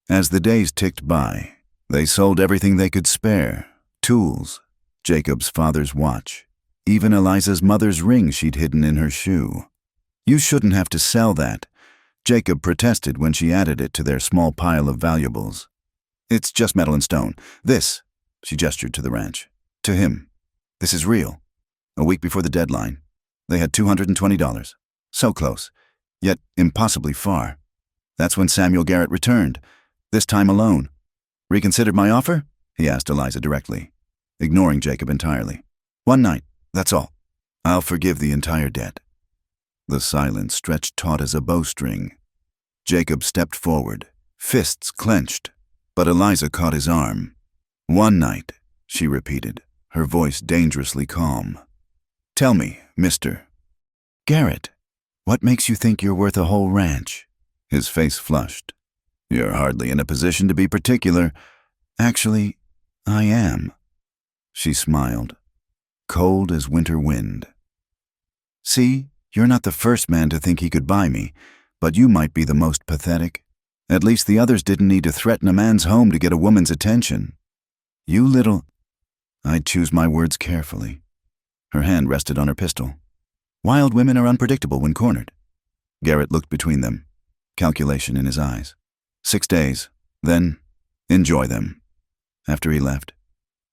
As the days ticked by, they sold everything they could spare: tools, Jacob's father's watch, even Eliza's mother's ring she'd hidden in her shoe. "You shouldn't have to sell that," Jacob protested when she added it to their small pile of valuables. "It's just metal and stone. This," she gestured to the ranch, "to him. This is real." A week before the deadline, they had $220. So close, yet impossibly far. That's when Samuel Garrett returned, this time alone. "Reconsidered my offer?" he asked Eliza directly, ignoring Jacob entirely. "One night, that's all. I'll forgive the entire debt." The silence stretched taut as a bowstring. Jacob stepped forward, fists clenched, but Eliza caught his arm. "One night," she repeated, her voice dangerously calm. "Tell me, Mr. Garrett, what makes you think you're worth a whole ranch?" His face flushed. "You're hardly in a position to be particular." "Actually, I am." She smiled, cold as winter wind. "See, you're not the first man to think he could buy me, but you might be the most pathetic. At least the others didn't need to threaten a man's home to get a woman's attention. You little—" I'd choose my words carefully. Her hand rested on her pistol. "Wild women are unpredictable when cornered." Garrett looked between them, calculation in his eyes. 6 days, then enjoy them. After he left,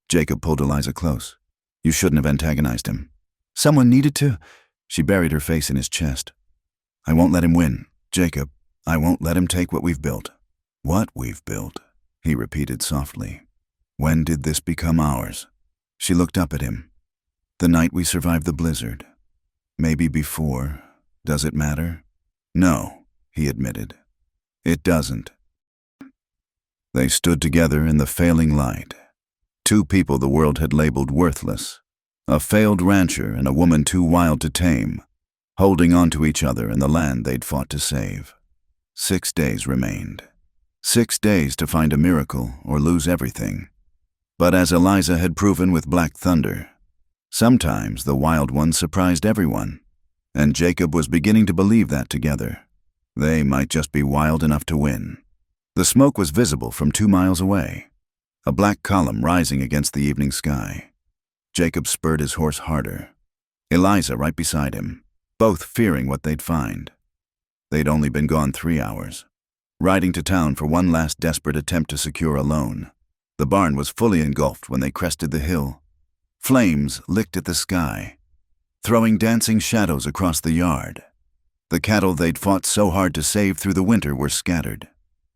Jacob pulled Eliza close. "You shouldn't have antagonized him." "Someone needed to." She buried her face in his chest. "I won't let him win, Jacob. I won't let him take what we've built. What we've built, he repeated softly. When did this become ours? She looked up at him. The night we survived the blizzard. Maybe before. Does it matter? No, he admitted. It doesn't. They stood together in the failing light. Two people the world had labeled worthless. A failed rancher and a woman too wild to tame, holding on to each other and the land they'd fought to save. 6 days remained. 6 days to find a miracle or lose everything. But as Eliza had proven with Black Thunder, sometimes the wild ones surprised everyone, and Jacob was beginning to believe that together. They might just be wild enough to win. The smoke was visible from 2 miles away, a black column rising against the evening sky. Jacob spurred his horse harder. Eliza right beside him, both fearing what they'd find. They'd only been gone 3 hours, riding to town for one last desperate attempt to secure a loan. The barn was fully engulfed when they crested the hill. Flames licked at the sky, throwing dancing shadows across the yard. The cattle they'd fought so hard to save through the winter were scattered,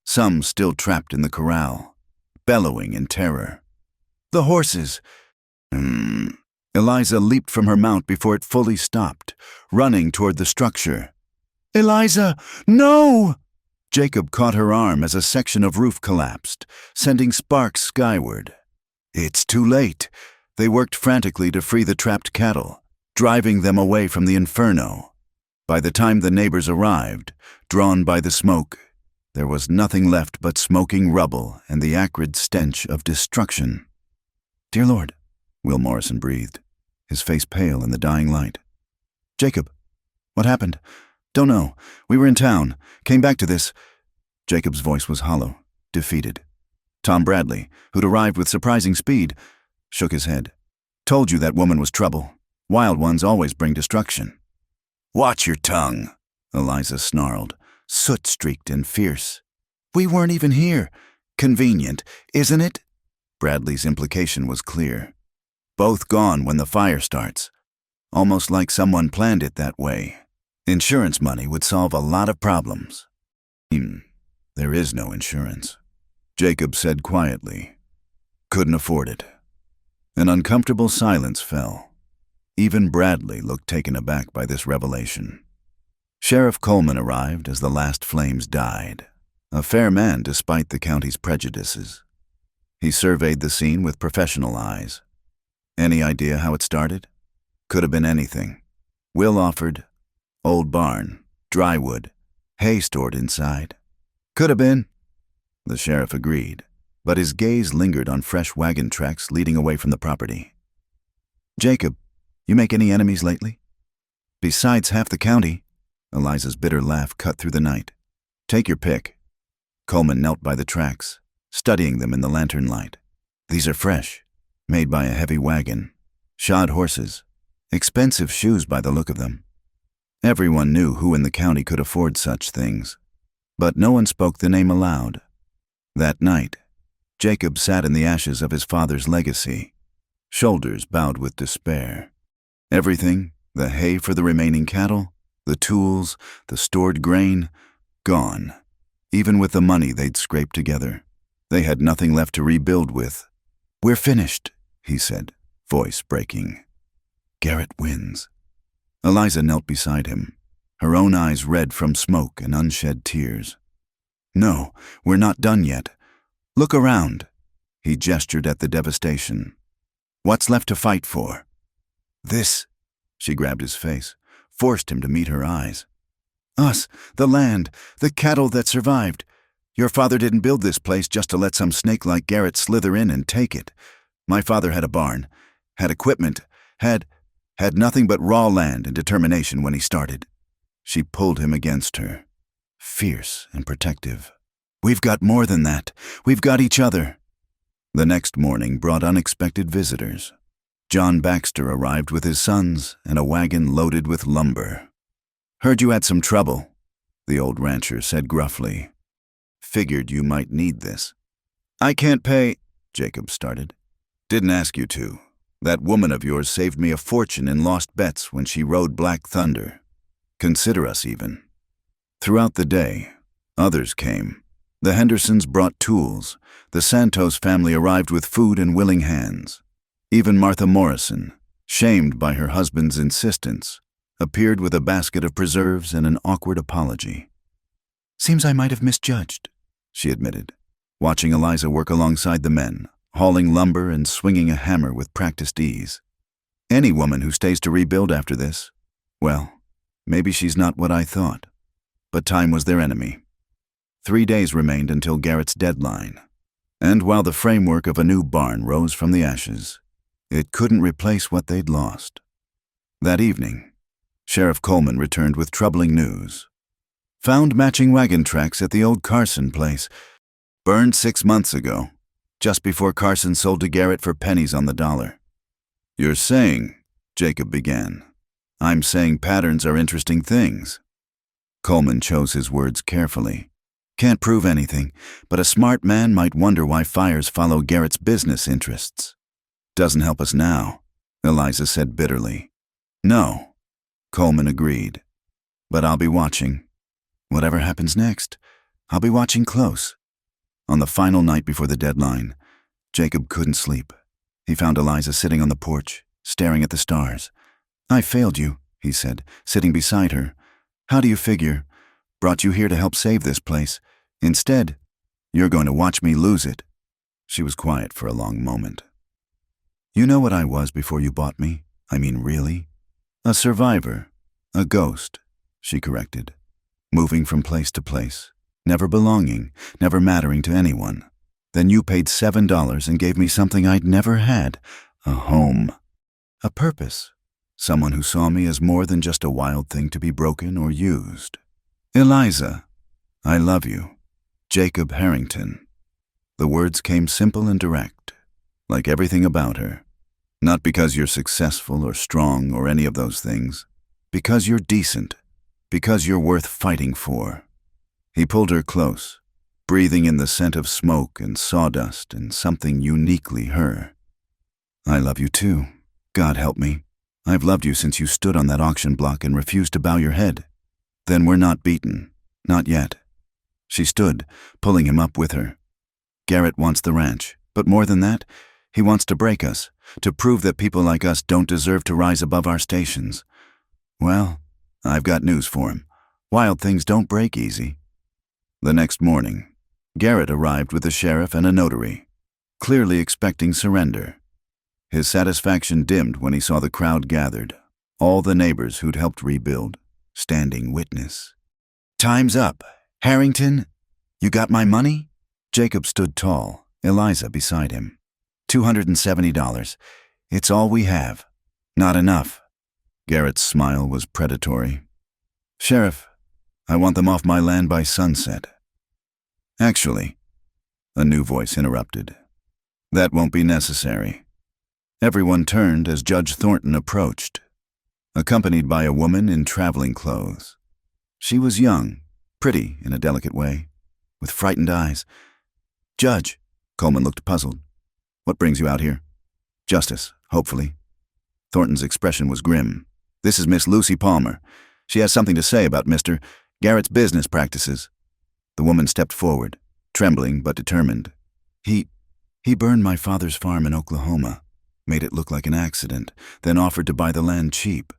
some still trapped in the corral, bellowing in terror. The horses! Eliza leaped from her mount before it fully stopped, running toward the structure. Eliza, no! Jacob caught her arm as a section of roof collapsed, sending sparks skyward. It's too late. They worked frantically to free the trapped cattle, driving them away from the inferno. By the time the neighbors arrived, drawn by the smoke, there was nothing left but smoking rubble and the acrid stench of destruction. Dear Lord, Will Morrison breathed, his face pale in the dying light. Jacob, what happened? Don't know. We were in town. Came back to this. Jacob's voice was hollow, defeated. Tom Bradley, who'd arrived with surprising speed, shook his head. Told you that woman was trouble. Wild ones always bring destruction. Watch your tongue, Eliza snarled, soot-streaked and fierce. We weren't even here. Convenient, isn't it? Bradley's implication was clear. Both gone when the fire starts. Almost like someone planned it that way. Insurance money would solve a lot of problems. There is no insurance, Jacob said quietly. Couldn't afford it. An uncomfortable silence fell. Even Bradley looked taken aback by this revelation. Sheriff Coleman arrived as the last flames died, a fair man despite the county's prejudices. He surveyed the scene with professional eyes. Any idea how it started? Could have been anything. Will offered. Old barn, dry wood, hay stored inside. Could have been. The sheriff agreed, but his gaze lingered on fresh wagon tracks leading away from the property. Jacob, you make any enemies lately? Besides half the county. Eliza's bitter laugh cut through the night. Take your pick. Coleman knelt by the tracks, studying them in the lantern light. These are fresh, made by a heavy wagon. Shod horses. Expensive shoes by the look of them. Everyone knew who in the county could afford such things, but no one spoke the name aloud. That night, Jacob sat in the ashes of his father's legacy, shoulders bowed with despair. Everything, the hay for the remaining cattle, the tools, the stored grain, gone. Even with the money they'd scraped together, they had nothing left to rebuild with. We're finished, he said, voice breaking. Garrett wins. Eliza knelt beside him, her own eyes red from smoke and unshed tears. No, we're not done yet. Look around. He gestured at the devastation. What's left to fight for? This, she grabbed his face, forced him to meet her eyes. Us, the land, the cattle that survived. Your father didn't build this place just to let some snake like Garrett slither in and take it. My father had a barn, had equipment, had nothing but raw land and determination when he started. She pulled him against her, fierce and protective. We've got more than that. We've got each other. The next morning brought unexpected visitors. John Baxter arrived with his sons and a wagon loaded with lumber. Heard you had some trouble, the old rancher said gruffly. Figured you might need this. I can't pay, Jacob started. Didn't ask you to. That woman of yours saved me a fortune in lost bets when she rode Black Thunder. Consider us even. Throughout the day, Others came. The Hendersons brought tools. The Santos family arrived with food and willing hands. Even Martha Morrison, shamed by her husband's insistence, appeared with a basket of preserves and an awkward apology. "Seems I might have misjudged," she admitted, watching Eliza work alongside the men, hauling lumber and swinging a hammer with practiced ease. Any woman who stays to rebuild after this, well, maybe she's not what I thought. But time was their enemy. 3 days remained until Garrett's deadline. And while the framework of a new barn rose from the ashes, it couldn't replace what they'd lost. That evening, Sheriff Coleman returned with troubling news. Found matching wagon tracks at the old Carson place. Burned 6 months ago, just before Carson sold to Garrett for pennies on the dollar. "You're saying," Jacob began. "I'm saying patterns are interesting things." Coleman chose his words carefully. "Can't prove anything, but a smart man might wonder why fires follow Garrett's business interests." "Doesn't help us now," Eliza said bitterly. "No," Coleman agreed. "But I'll be watching. Whatever happens next, I'll be watching close." On the final night before the deadline, Jacob couldn't sleep. He found Eliza sitting on the porch, staring at the stars. "I failed you," he said, sitting beside her. "How do you figure? Brought you here to help save this place. Instead, you're going to watch me lose it." She was quiet for a long moment. "You know what I was before you bought me? I mean, really? A survivor. A ghost," she corrected. "Moving from place to place. Never belonging, never mattering to anyone. Then you paid $7 and gave me something I'd never had. A home. A purpose. Someone who saw me as more than just a wild thing to be broken or used. Eliza, I love you. Jacob Harrington." The words came simple and direct, like everything about her. "Not because you're successful or strong or any of those things. Because you're decent. Because you're worth fighting for." He pulled her close, breathing in the scent of smoke and sawdust and something uniquely her. "I love you too. God help me. I've loved you since you stood on that auction block and refused to bow your head. Then we're not beaten. Not yet." She stood, pulling him up with her. "Garrett wants the ranch, but more than that, he wants to break us, to prove that people like us don't deserve to rise above our stations. Well, I've got news for him. Wild things don't break easy." The next morning, Garrett arrived with the sheriff and a notary, clearly expecting surrender. His satisfaction dimmed when he saw the crowd gathered, all the neighbors who'd helped rebuild, standing witness. "Time's up. Harrington, you got my money?" Jacob stood tall, Eliza beside him. $270. It's all we have. Not enough." Garrett's smile was predatory. "Sheriff, I want them off my land by sunset." "Actually," a new voice interrupted, "that won't be necessary." Everyone turned as Judge Thornton approached, accompanied by a woman in traveling clothes. She was young, pretty in a delicate way, with frightened eyes. "Judge," Coleman looked puzzled. "What brings you out here?" "Justice, hopefully." Thornton's expression was grim. "This is Miss Lucy Palmer. She has something to say about Mr. Garrett's business practices." The woman stepped forward, trembling but determined. He burned my father's farm in Oklahoma, made it look like an accident, then offered to buy the land cheap.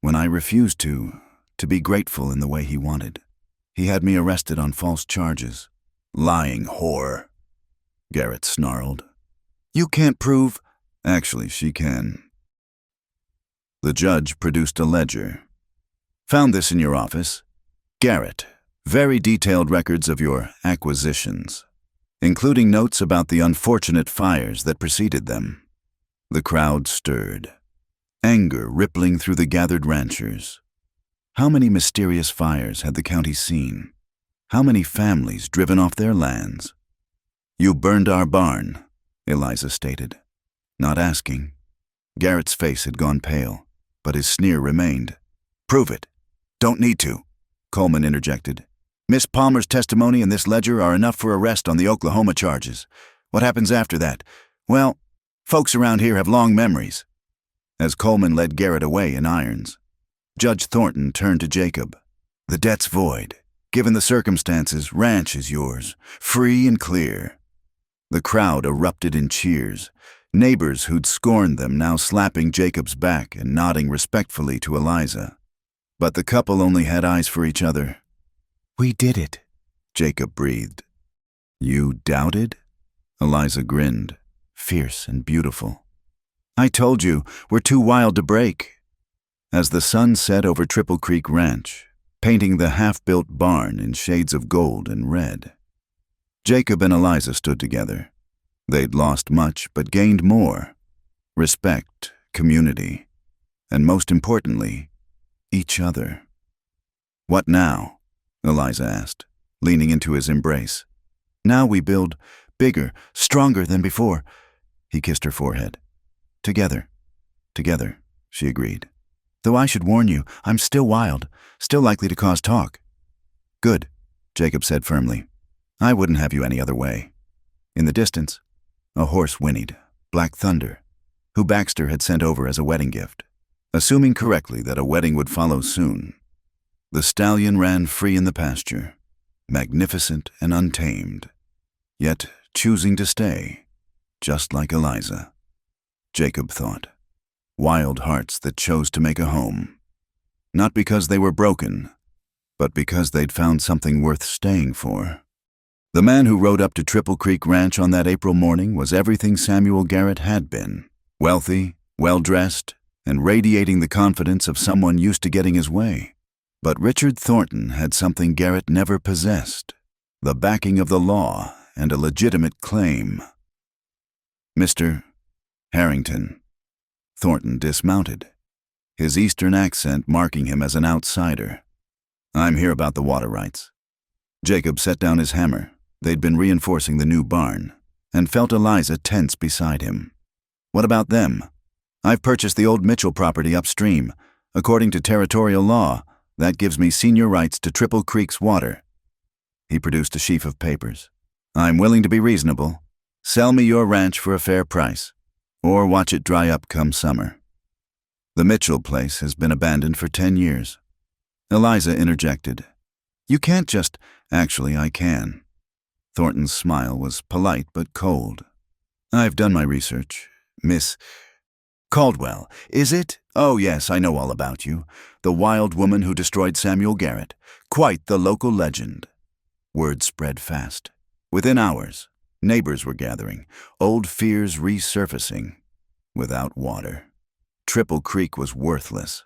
When I refused to be grateful in the way he wanted, he had me arrested on false charges." "Lying whore," Garrett snarled. "You can't prove—" "Actually, she can." The judge produced a ledger. "Found this in your office. Garrett, very detailed records of your acquisitions, including notes about the unfortunate fires that preceded them." The crowd stirred, anger rippling through the gathered ranchers. How many mysterious fires had the county seen? How many families driven off their lands? "You burned our barn," Eliza stated, not asking. Garrett's face had gone pale, but his sneer remained. "Prove it." "Don't need to," Coleman interjected. "Miss Palmer's testimony and this ledger are enough for arrest on the Oklahoma charges. What happens after that? Well, folks around here have long memories." As Coleman led Garrett away in irons, Judge Thornton turned to Jacob. "The debt's void. Given the circumstances, ranch is yours, free and clear." The crowd erupted in cheers, neighbors who'd scorned them now slapping Jacob's back and nodding respectfully to Eliza. But the couple only had eyes for each other. "We did it," Jacob breathed. "You doubted?" Eliza grinned, fierce and beautiful. "I told you, we're too wild to break." As the sun set over Triple Creek Ranch, painting the half-built barn in shades of gold and red, Jacob and Eliza stood together. They'd lost much, but gained more. Respect, community, and most importantly, each other. "What now?" Eliza asked, leaning into his embrace. "Now we build bigger, stronger than before." He kissed her forehead. Together, she agreed. "Though I should warn you, I'm still wild, still likely to cause talk." "Good," Jacob said firmly. "I wouldn't have you any other way." In the distance, a horse whinnied, Black Thunder, who Baxter had sent over as a wedding gift, assuming correctly that a wedding would follow soon. The stallion ran free in the pasture, magnificent and untamed, yet choosing to stay, just like Eliza. Jacob thought. Wild hearts that chose to make a home. Not because they were broken, but because they'd found something worth staying for. The man who rode up to Triple Creek Ranch on that April morning was everything Samuel Garrett had been. Wealthy, well-dressed, and radiating the confidence of someone used to getting his way. But Richard Thornton had something Garrett never possessed, the backing of the law and a legitimate claim. "Mr. Harrington." Thornton dismounted, his Eastern accent marking him as an outsider. "I'm here about the water rights." Jacob set down his hammer. They'd been reinforcing the new barn, and felt Eliza tense beside him. "What about them?" "I've purchased the old Mitchell property upstream. According to territorial law, that gives me senior rights to Triple Creek's water." He produced a sheaf of papers. "I'm willing to be reasonable. Sell me your ranch for a fair price, or watch it dry up come summer." "The Mitchell place has been abandoned for 10 years. Eliza interjected. "You can't just—" "Actually, I can." Thornton's smile was polite but cold. "I've done my research. Miss Caldwell, is it? Oh yes, I know all about you. The wild woman who destroyed Samuel Garrett. Quite the local legend." Word spread fast. Within hours, neighbors were gathering, old fears resurfacing. Without water, Triple Creek was worthless.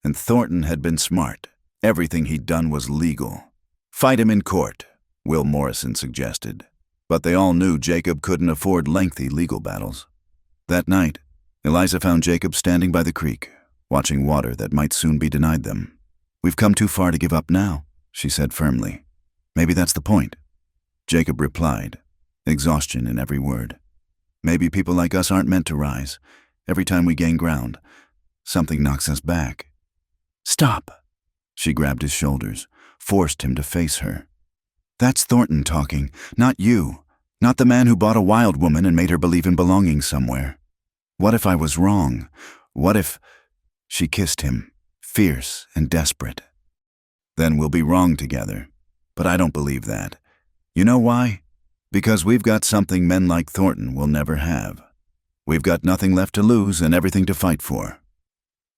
And Thornton had been smart. Everything he'd done was legal. "Fight him in court," Will Morrison suggested. But they all knew Jacob couldn't afford lengthy legal battles. That night, Eliza found Jacob standing by the creek, watching water that might soon be denied them. "We've come too far to give up now," she said firmly. "Maybe that's the point." Jacob replied, exhaustion in every word. "Maybe people like us aren't meant to rise. Every time we gain ground, something knocks us back." "Stop." She grabbed his shoulders, forced him to face her. "That's Thornton talking, not you. Not the man who bought a wild woman and made her believe in belonging somewhere. What if I was wrong? What if—" She kissed him, fierce and desperate. "Then we'll be wrong together. But I don't believe that. You know why? Because we've got something men like Thornton will never have. We've got nothing left to lose and everything to fight for."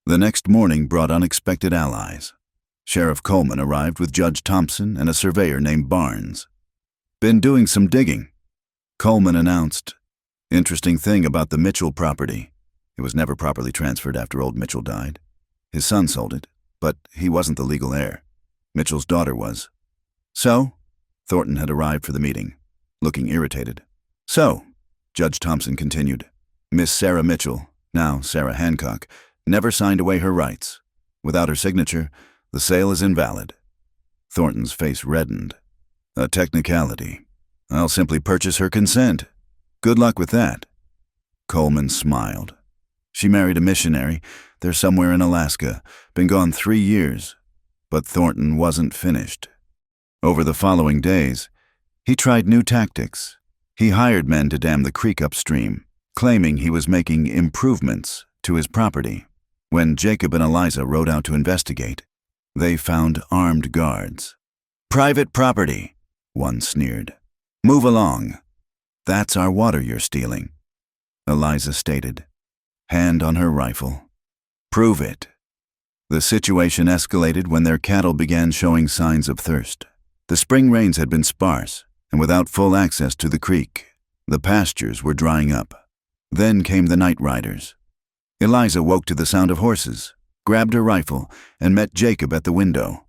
The next morning brought unexpected allies. Sheriff Coleman arrived with Judge Thompson and a surveyor named Barnes. "Been doing some digging," Coleman announced. "Interesting thing about the Mitchell property. It was never properly transferred after old Mitchell died. His son sold it, but he wasn't the legal heir. Mitchell's daughter was." "So?" Thornton had arrived for the meeting, looking irritated. "So," Judge Thompson continued, "Miss Sarah Mitchell, now Sarah Hancock, never signed away her rights. Without her signature, the sale is invalid." Thornton's face reddened. "A technicality. I'll simply purchase her consent. Good luck with that." Coleman smiled. "She married a missionary. They're somewhere in Alaska. Been gone 3 years." But Thornton wasn't finished. Over the following days, he tried new tactics. He hired men to dam the creek upstream, claiming he was making improvements to his property. When Jacob and Eliza rode out to investigate, they found armed guards. Private property, one sneered. Move along. That's our water you're stealing, Eliza stated, hand on her rifle. Prove it. The situation escalated when their cattle began showing signs of thirst. The spring rains had been sparse, and without full access to the creek, the pastures were drying up. Then came the night riders. Eliza woke to the sound of horses, grabbed her rifle, and met Jacob at the window.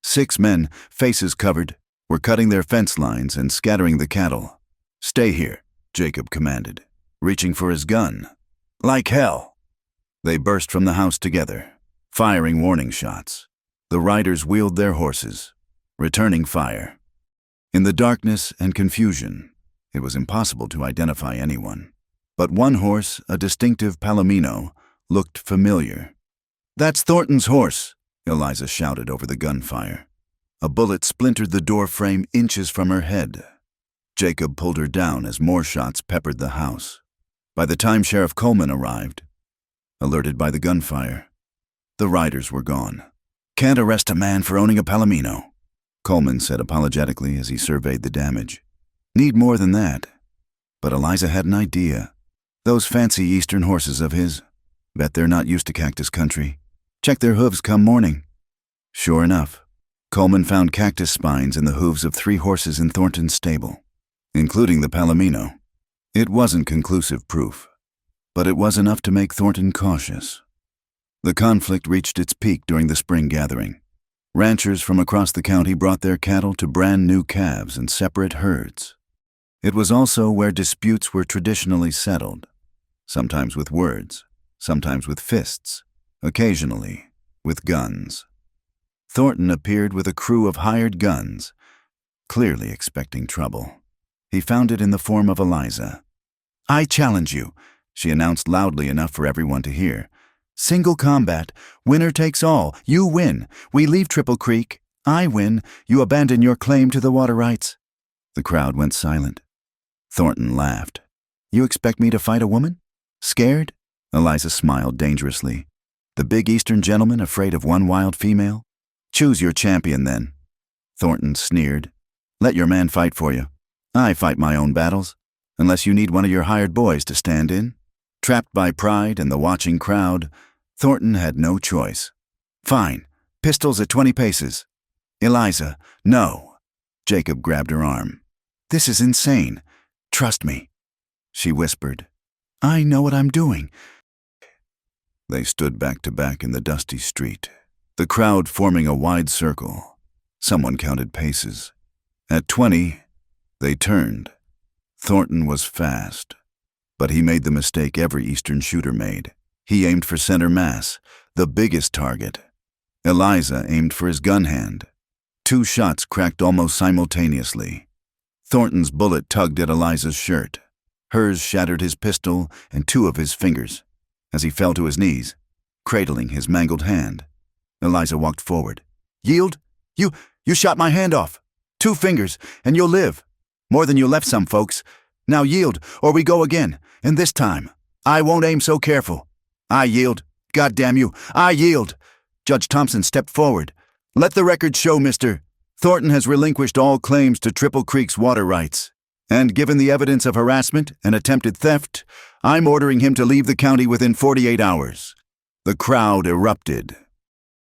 6 men, faces covered, were cutting their fence lines and scattering the cattle. Stay here, Jacob commanded, reaching for his gun. Like hell. They burst from the house together, firing warning shots. The riders wheeled their horses, returning fire. In the darkness and confusion, it was impossible to identify anyone. But one horse, a distinctive Palomino, looked familiar. That's Thornton's horse, Eliza shouted over the gunfire. A bullet splintered the door frame inches from her head. Jacob pulled her down as more shots peppered the house. By the time Sheriff Coleman arrived, alerted by the gunfire, the riders were gone. Can't arrest a man for owning a Palomino, Coleman said apologetically as he surveyed the damage. Need more than that. But Eliza had an idea. Those fancy eastern horses of his, bet they're not used to cactus country. Check their hooves come morning. Sure enough, Coleman found cactus spines in the hooves of 3 horses in Thornton's stable, including the Palomino. It wasn't conclusive proof, but it was enough to make Thornton cautious. The conflict reached its peak during the spring gathering. Ranchers from across the county brought their cattle to brand new calves and separate herds. It was also where disputes were traditionally settled, sometimes with words, sometimes with fists, occasionally with guns. Thornton appeared with a crew of hired guns, clearly expecting trouble. He found it in the form of Eliza. I challenge you, she announced loudly enough for everyone to hear. Single combat, winner takes all, you win. We leave Triple Creek, I win, you abandon your claim to the water rights. The crowd went silent. Thornton laughed. You expect me to fight a woman? Scared? Eliza smiled dangerously. The big Eastern gentleman afraid of one wild female? Choose your champion then. Thornton sneered. Let your man fight for you. I fight my own battles, unless you need one of your hired boys to stand in. Trapped by pride and the watching crowd, Thornton had no choice. Fine, pistols at 20 paces. Eliza, no. Jacob grabbed her arm. This is insane. Trust me, she whispered. I know what I'm doing. They stood back to back in the dusty street, the crowd forming a wide circle. Someone counted paces. At 20, they turned. Thornton was fast, but he made the mistake every Eastern shooter made. He aimed for center mass, the biggest target. Eliza aimed for his gun hand. 2 shots cracked almost simultaneously. Thornton's bullet tugged at Eliza's shirt. Hers shattered his pistol and 2 of his fingers. As he fell to his knees, cradling his mangled hand, Eliza walked forward. Yield? You shot my hand off. 2 fingers, and you'll live. More than you left some folks. Now yield, or we go again, and this time, I won't aim so careful. I yield. God damn you, I yield. Judge Thompson stepped forward. Let the record show, Mr. Thornton has relinquished all claims to Triple Creek's water rights. And given the evidence of harassment and attempted theft, I'm ordering him to leave the county within 48 hours. The crowd erupted.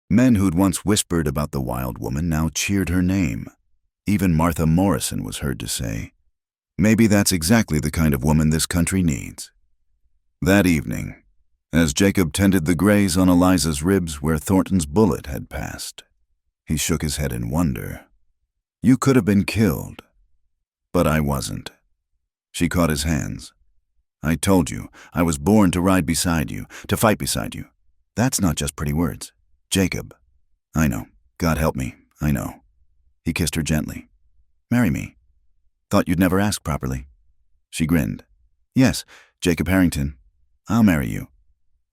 Men who'd once whispered about the wild woman now cheered her name. Even Martha Morrison was heard to say, maybe that's exactly the kind of woman this country needs. That evening, as Jacob tended the graze on Eliza's ribs where Thornton's bullet had passed, he shook his head in wonder. You could have been killed, but I wasn't. She caught his hands. I told you, I was born to ride beside you, to fight beside you. That's not just pretty words. Jacob. I know. God help me. I know. He kissed her gently. Marry me. Thought you'd never ask properly. She grinned. Yes, Jacob Harrington. I'll marry you.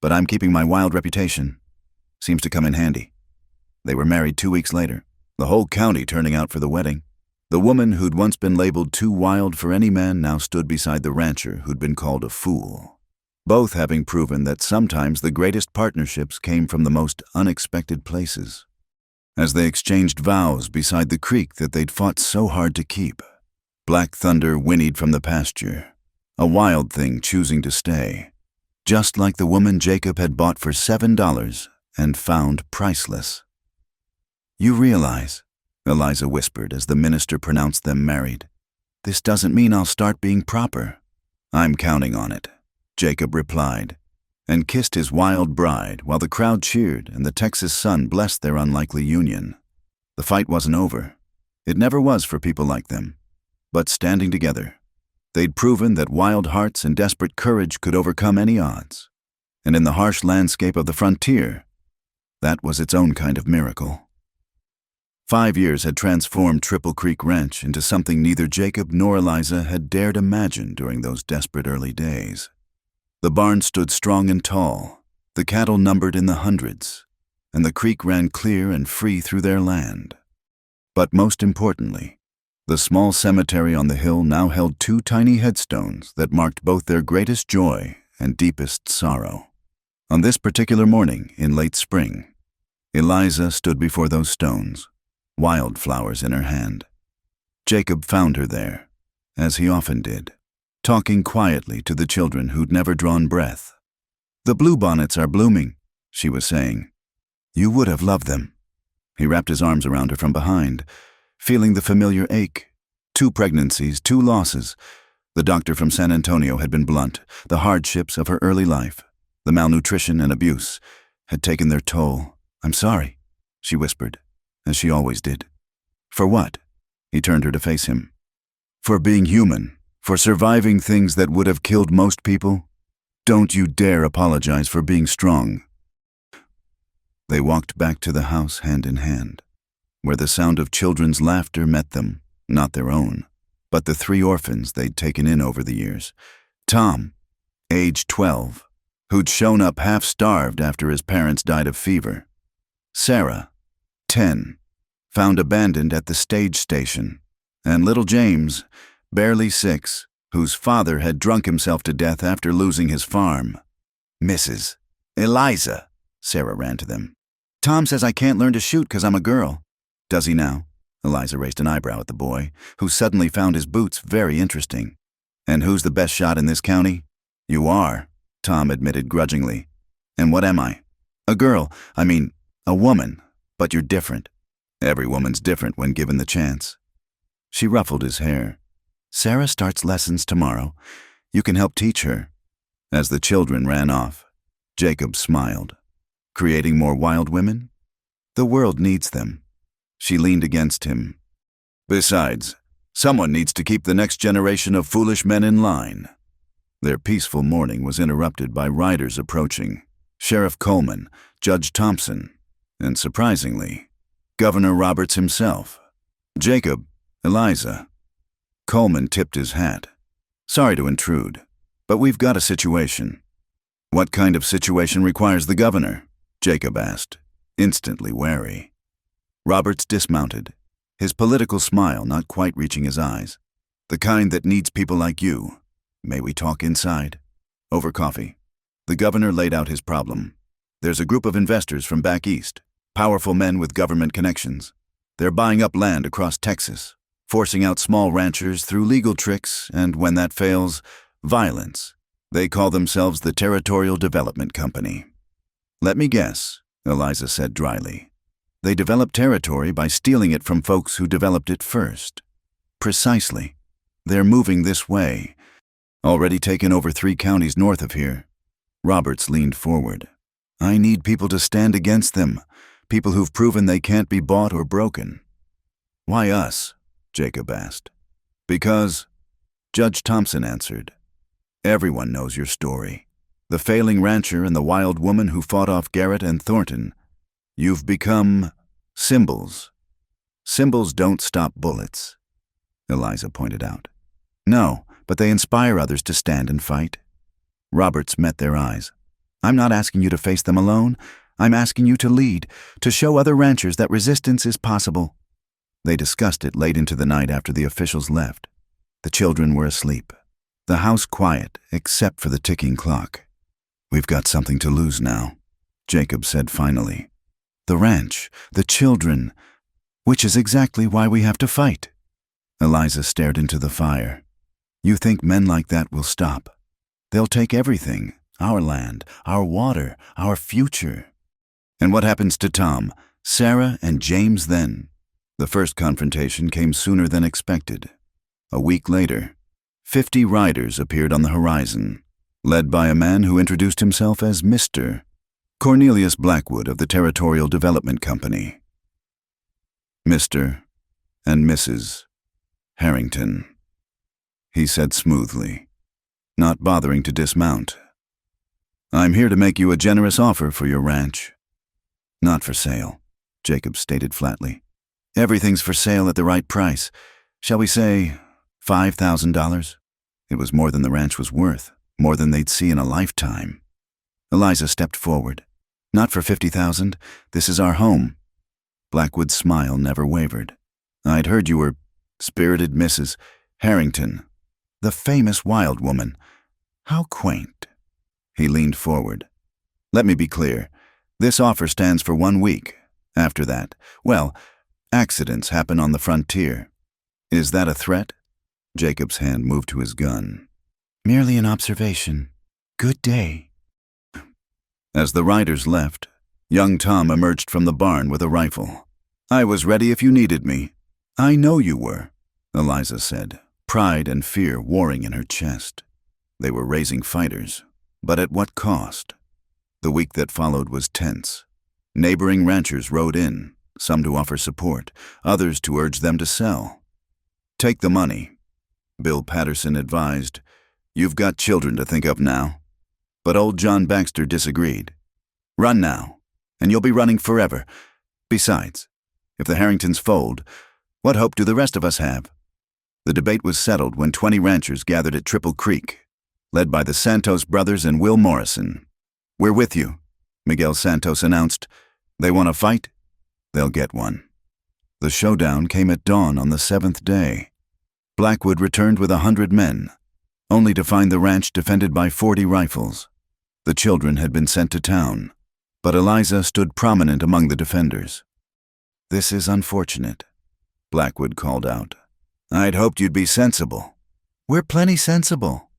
But I'm keeping my wild reputation. Seems to come in handy. They were married 2 weeks later, the whole county turning out for the wedding. The woman who'd once been labeled too wild for any man now stood beside the rancher who'd been called a fool, both having proven that sometimes the greatest partnerships came from the most unexpected places. as they exchanged vows beside the creek that they'd fought so hard to keep. Black thunder whinnied from the pasture, a wild thing choosing to stay, just like the woman Jacob had bought for $7 and found priceless. "You realize," Eliza whispered as the minister pronounced them married, "this doesn't mean I'll start being proper." "I'm counting on it," Jacob replied, and kissed his wild bride while the crowd cheered and the Texas sun blessed their unlikely union. The fight wasn't over. It never was for people like them. But standing together, they'd proven that wild hearts and desperate courage could overcome any odds. And in the harsh landscape of the frontier, that was its own kind of miracle. 5 years had transformed Triple Creek Ranch into something neither Jacob nor Eliza had dared imagine during those desperate early days. The barn stood strong and tall, the cattle numbered in the hundreds, and the creek ran clear and free through their land. But most importantly, the small cemetery on the hill now held 2 tiny headstones that marked both their greatest joy and deepest sorrow. On this particular morning in late spring, Eliza stood before those stones, wildflowers in her hand. Jacob found her there, as he often did, talking quietly to the children who'd never drawn breath. "The bluebonnets are blooming," she was saying. "You would have loved them." He wrapped his arms around her from behind, feeling the familiar ache. 2 pregnancies, 2 losses. The doctor from San Antonio had been blunt. The hardships of her early life, the malnutrition and abuse, had taken their toll. "I'm sorry," she whispered, as she always did. "For what?" He turned her to face him. "For being human, for surviving things that would have killed most people. Don't you dare apologize for being strong." They walked back to the house hand in hand, where the sound of children's laughter met them, not their own, but the 3 orphans they'd taken in over the years. Tom, age 12, who'd shown up half-starved after his parents died of fever. Sarah, 10, found abandoned at the stage station. And little James, barely 6, whose father had drunk himself to death after losing his farm. "Mrs. Eliza," Sarah ran to them. "Tom says I can't learn to shoot 'cause I'm a girl." "Does he now?" Eliza raised an eyebrow at the boy, who suddenly found his boots very interesting. "And who's the best shot in this county?" "You are," Tom admitted grudgingly. "And what am I?" "A girl. I mean, a woman. But you're different." "Every woman's different when given the chance." She ruffled his hair. "Sarah starts lessons tomorrow. You can help teach her." As the children ran off, Jacob smiled. "Creating more wild women? The world needs them." She leaned against him. "Besides, someone needs to keep the next generation of foolish men in line." Their peaceful morning was interrupted by riders approaching. Sheriff Coleman, Judge Thompson, and surprisingly, Governor Roberts himself. "Jacob, Eliza." Coleman tipped his hat. "Sorry to intrude, but we've got a situation." "What kind of situation requires the governor?" Jacob asked, instantly wary. Roberts dismounted, his political smile not quite reaching his eyes. "The kind that needs people like you. May we talk inside?" Over coffee, the governor laid out his problem. "There's a group of investors from back east, powerful men with government connections. They're buying up land across Texas, forcing out small ranchers through legal tricks and, when that fails, violence. They call themselves the Territorial Development Company." "Let me guess," Eliza said dryly. "They develop territory by stealing it from folks who developed it first." "Precisely. They're moving this way. Already taken over 3 counties north of here." Roberts leaned forward. "I need people to stand against them, people who've proven they can't be bought or broken." "Why us?" Jacob asked. "Because," Judge Thompson answered, "everyone knows your story. The failing rancher and the wild woman who fought off Garrett and Thornton. You've become symbols. Symbols don't stop bullets," Eliza pointed out. "No, but they inspire others to stand and fight." Roberts met their eyes. "I'm not asking you to face them alone. I'm asking you to lead, to show other ranchers that resistance is possible." They discussed it late into the night after the officials left. The children were asleep. The house quiet, except for the ticking clock. "We've got something to lose now," Jacob said finally. The ranch, the children, which is exactly why we have to fight. Eliza stared into the fire. You think men like that will stop? They'll take everything, our land, our water, our future. And what happens to Tom, Sarah, and James then? The first confrontation came sooner than expected. A week later, 50 riders appeared on the horizon, led by a man who introduced himself as Mr. Cornelius Blackwood of the Territorial Development Company. Mr. and Mrs. Harrington, he said smoothly, not bothering to dismount. I'm here to make you a generous offer for your ranch. Not for sale, Jacob stated flatly. Everything's for sale at the right price. Shall we say $5,000? It was more than the ranch was worth, more than they'd see in a lifetime. Eliza stepped forward. Not for $50,000. This is our home. Blackwood's smile never wavered. I'd heard you were spirited Mrs. Harrington, the famous wild woman. How quaint. He leaned forward. Let me be clear. This offer stands for 1 week. After that, well, accidents happen on the frontier. Is that a threat? Jacob's hand moved to his gun. Merely an observation. Good day. As the riders left, young Tom emerged from the barn with a rifle. I was ready if you needed me. I know you were, Eliza said, pride and fear warring in her chest. They were raising fighters, but at what cost? The week that followed was tense. Neighboring ranchers rode in, some to offer support, others to urge them to sell. Take the money, Bill Patterson advised. You've got children to think of now. But old John Baxter disagreed. Run now, and you'll be running forever. Besides, if the Harringtons fold, what hope do the rest of us have? The debate was settled when 20 ranchers gathered at Triple Creek, led by the Santos brothers and Will Morrison. We're with you, Miguel Santos announced. They want a fight? They'll get one. The showdown came at dawn on the 7th day. Blackwood returned with 100 men, only to find the ranch defended by 40 rifles. The children had been sent to town, but Eliza stood prominent among the defenders. This is unfortunate, Blackwood called out. I'd hoped you'd be sensible. We're plenty sensible,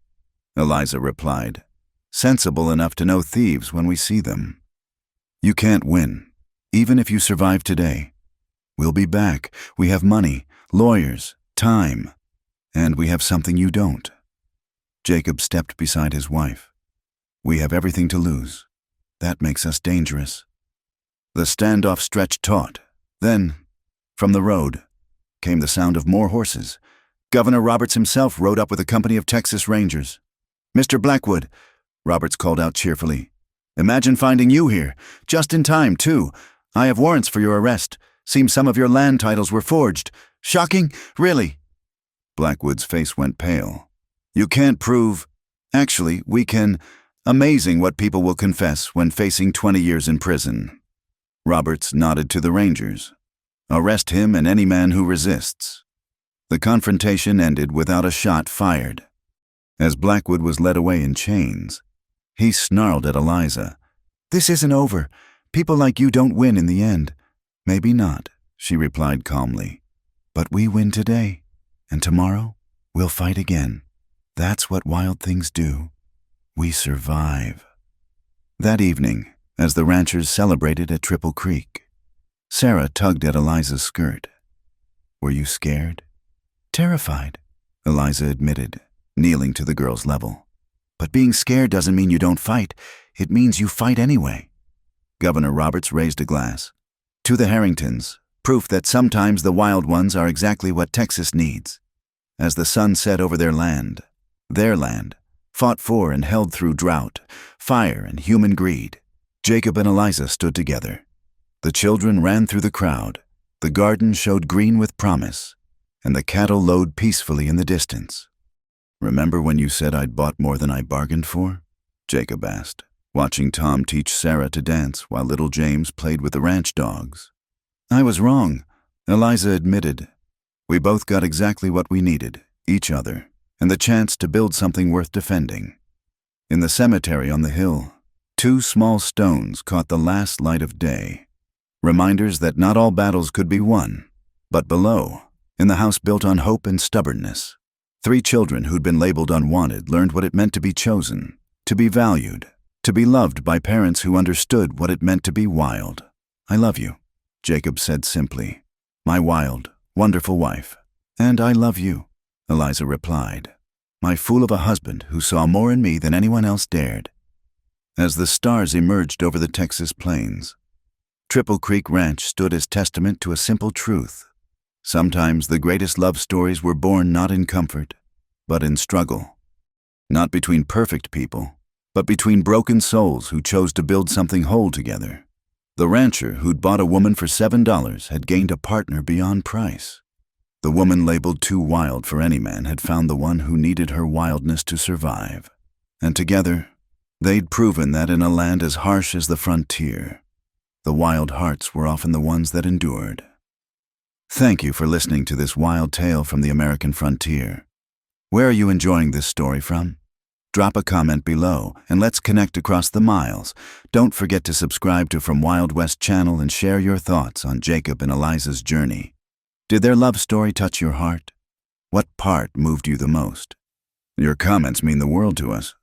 Eliza replied. Sensible enough to know thieves when we see them. You can't win, even if you survive today. We'll be back. We have money, lawyers, time, and we have something you don't. Jacob stepped beside his wife. We have everything to lose. That makes us dangerous. The standoff stretched taut. Then, from the road, came the sound of more horses. Governor Roberts himself rode up with a company of Texas Rangers. Mr. Blackwood, Roberts called out cheerfully. Imagine finding you here. Just in time, too. I have warrants for your arrest. Seems some of your land titles were forged. Shocking? Really? Blackwood's face went pale. You can't prove... Actually, we can... Amazing what people will confess when facing 20 years in prison. Roberts nodded to the Rangers. Arrest him and any man who resists. The confrontation ended without a shot fired. As Blackwood was led away in chains, he snarled at Eliza. This isn't over. People like you don't win in the end. Maybe not, she replied calmly. But we win today, and tomorrow we'll fight again. That's what wild things do. We survive. That evening, as the ranchers celebrated at Triple Creek, Sarah tugged at Eliza's skirt. Were you scared? Terrified, Eliza admitted, kneeling to the girl's level. But being scared doesn't mean you don't fight. It means you fight anyway. Governor Roberts raised a glass. To the Harringtons, proof that sometimes the wild ones are exactly what Texas needs. As the sun set over their land, fought for and held through drought, fire, and human greed, Jacob and Eliza stood together. The children ran through the crowd, the garden showed green with promise, and the cattle lowed peacefully in the distance. Remember when you said I'd bought more than I bargained for? Jacob asked, watching Tom teach Sarah to dance while little James played with the ranch dogs. I was wrong, Eliza admitted. We both got exactly what we needed, each other, and the chance to build something worth defending. In the cemetery on the hill, 2 small stones caught the last light of day. Reminders that not all battles could be won. But below, in the house built on hope and stubbornness, 3 children who'd been labeled unwanted learned what it meant to be chosen, to be valued, to be loved by parents who understood what it meant to be wild. "I love you," Jacob said simply. "My wild, wonderful wife." "And I love you," Eliza replied. "My fool of a husband who saw more in me than anyone else dared." As the stars emerged over the Texas plains, Triple Creek Ranch stood as testament to a simple truth. Sometimes the greatest love stories were born not in comfort, but in struggle. Not between perfect people, but between broken souls who chose to build something whole together. The rancher who'd bought a woman for $7 had gained a partner beyond price. The woman labeled too wild for any man had found the one who needed her wildness to survive. And together, they'd proven that in a land as harsh as the frontier, the wild hearts were often the ones that endured. Thank you for listening to this wild tale from the American frontier. Where are you enjoying this story from? Drop a comment below and let's connect across the miles. Don't forget to subscribe to From Wild West channel and share your thoughts on Jacob and Eliza's journey. Did their love story touch your heart? What part moved you the most? Your comments mean the world to us,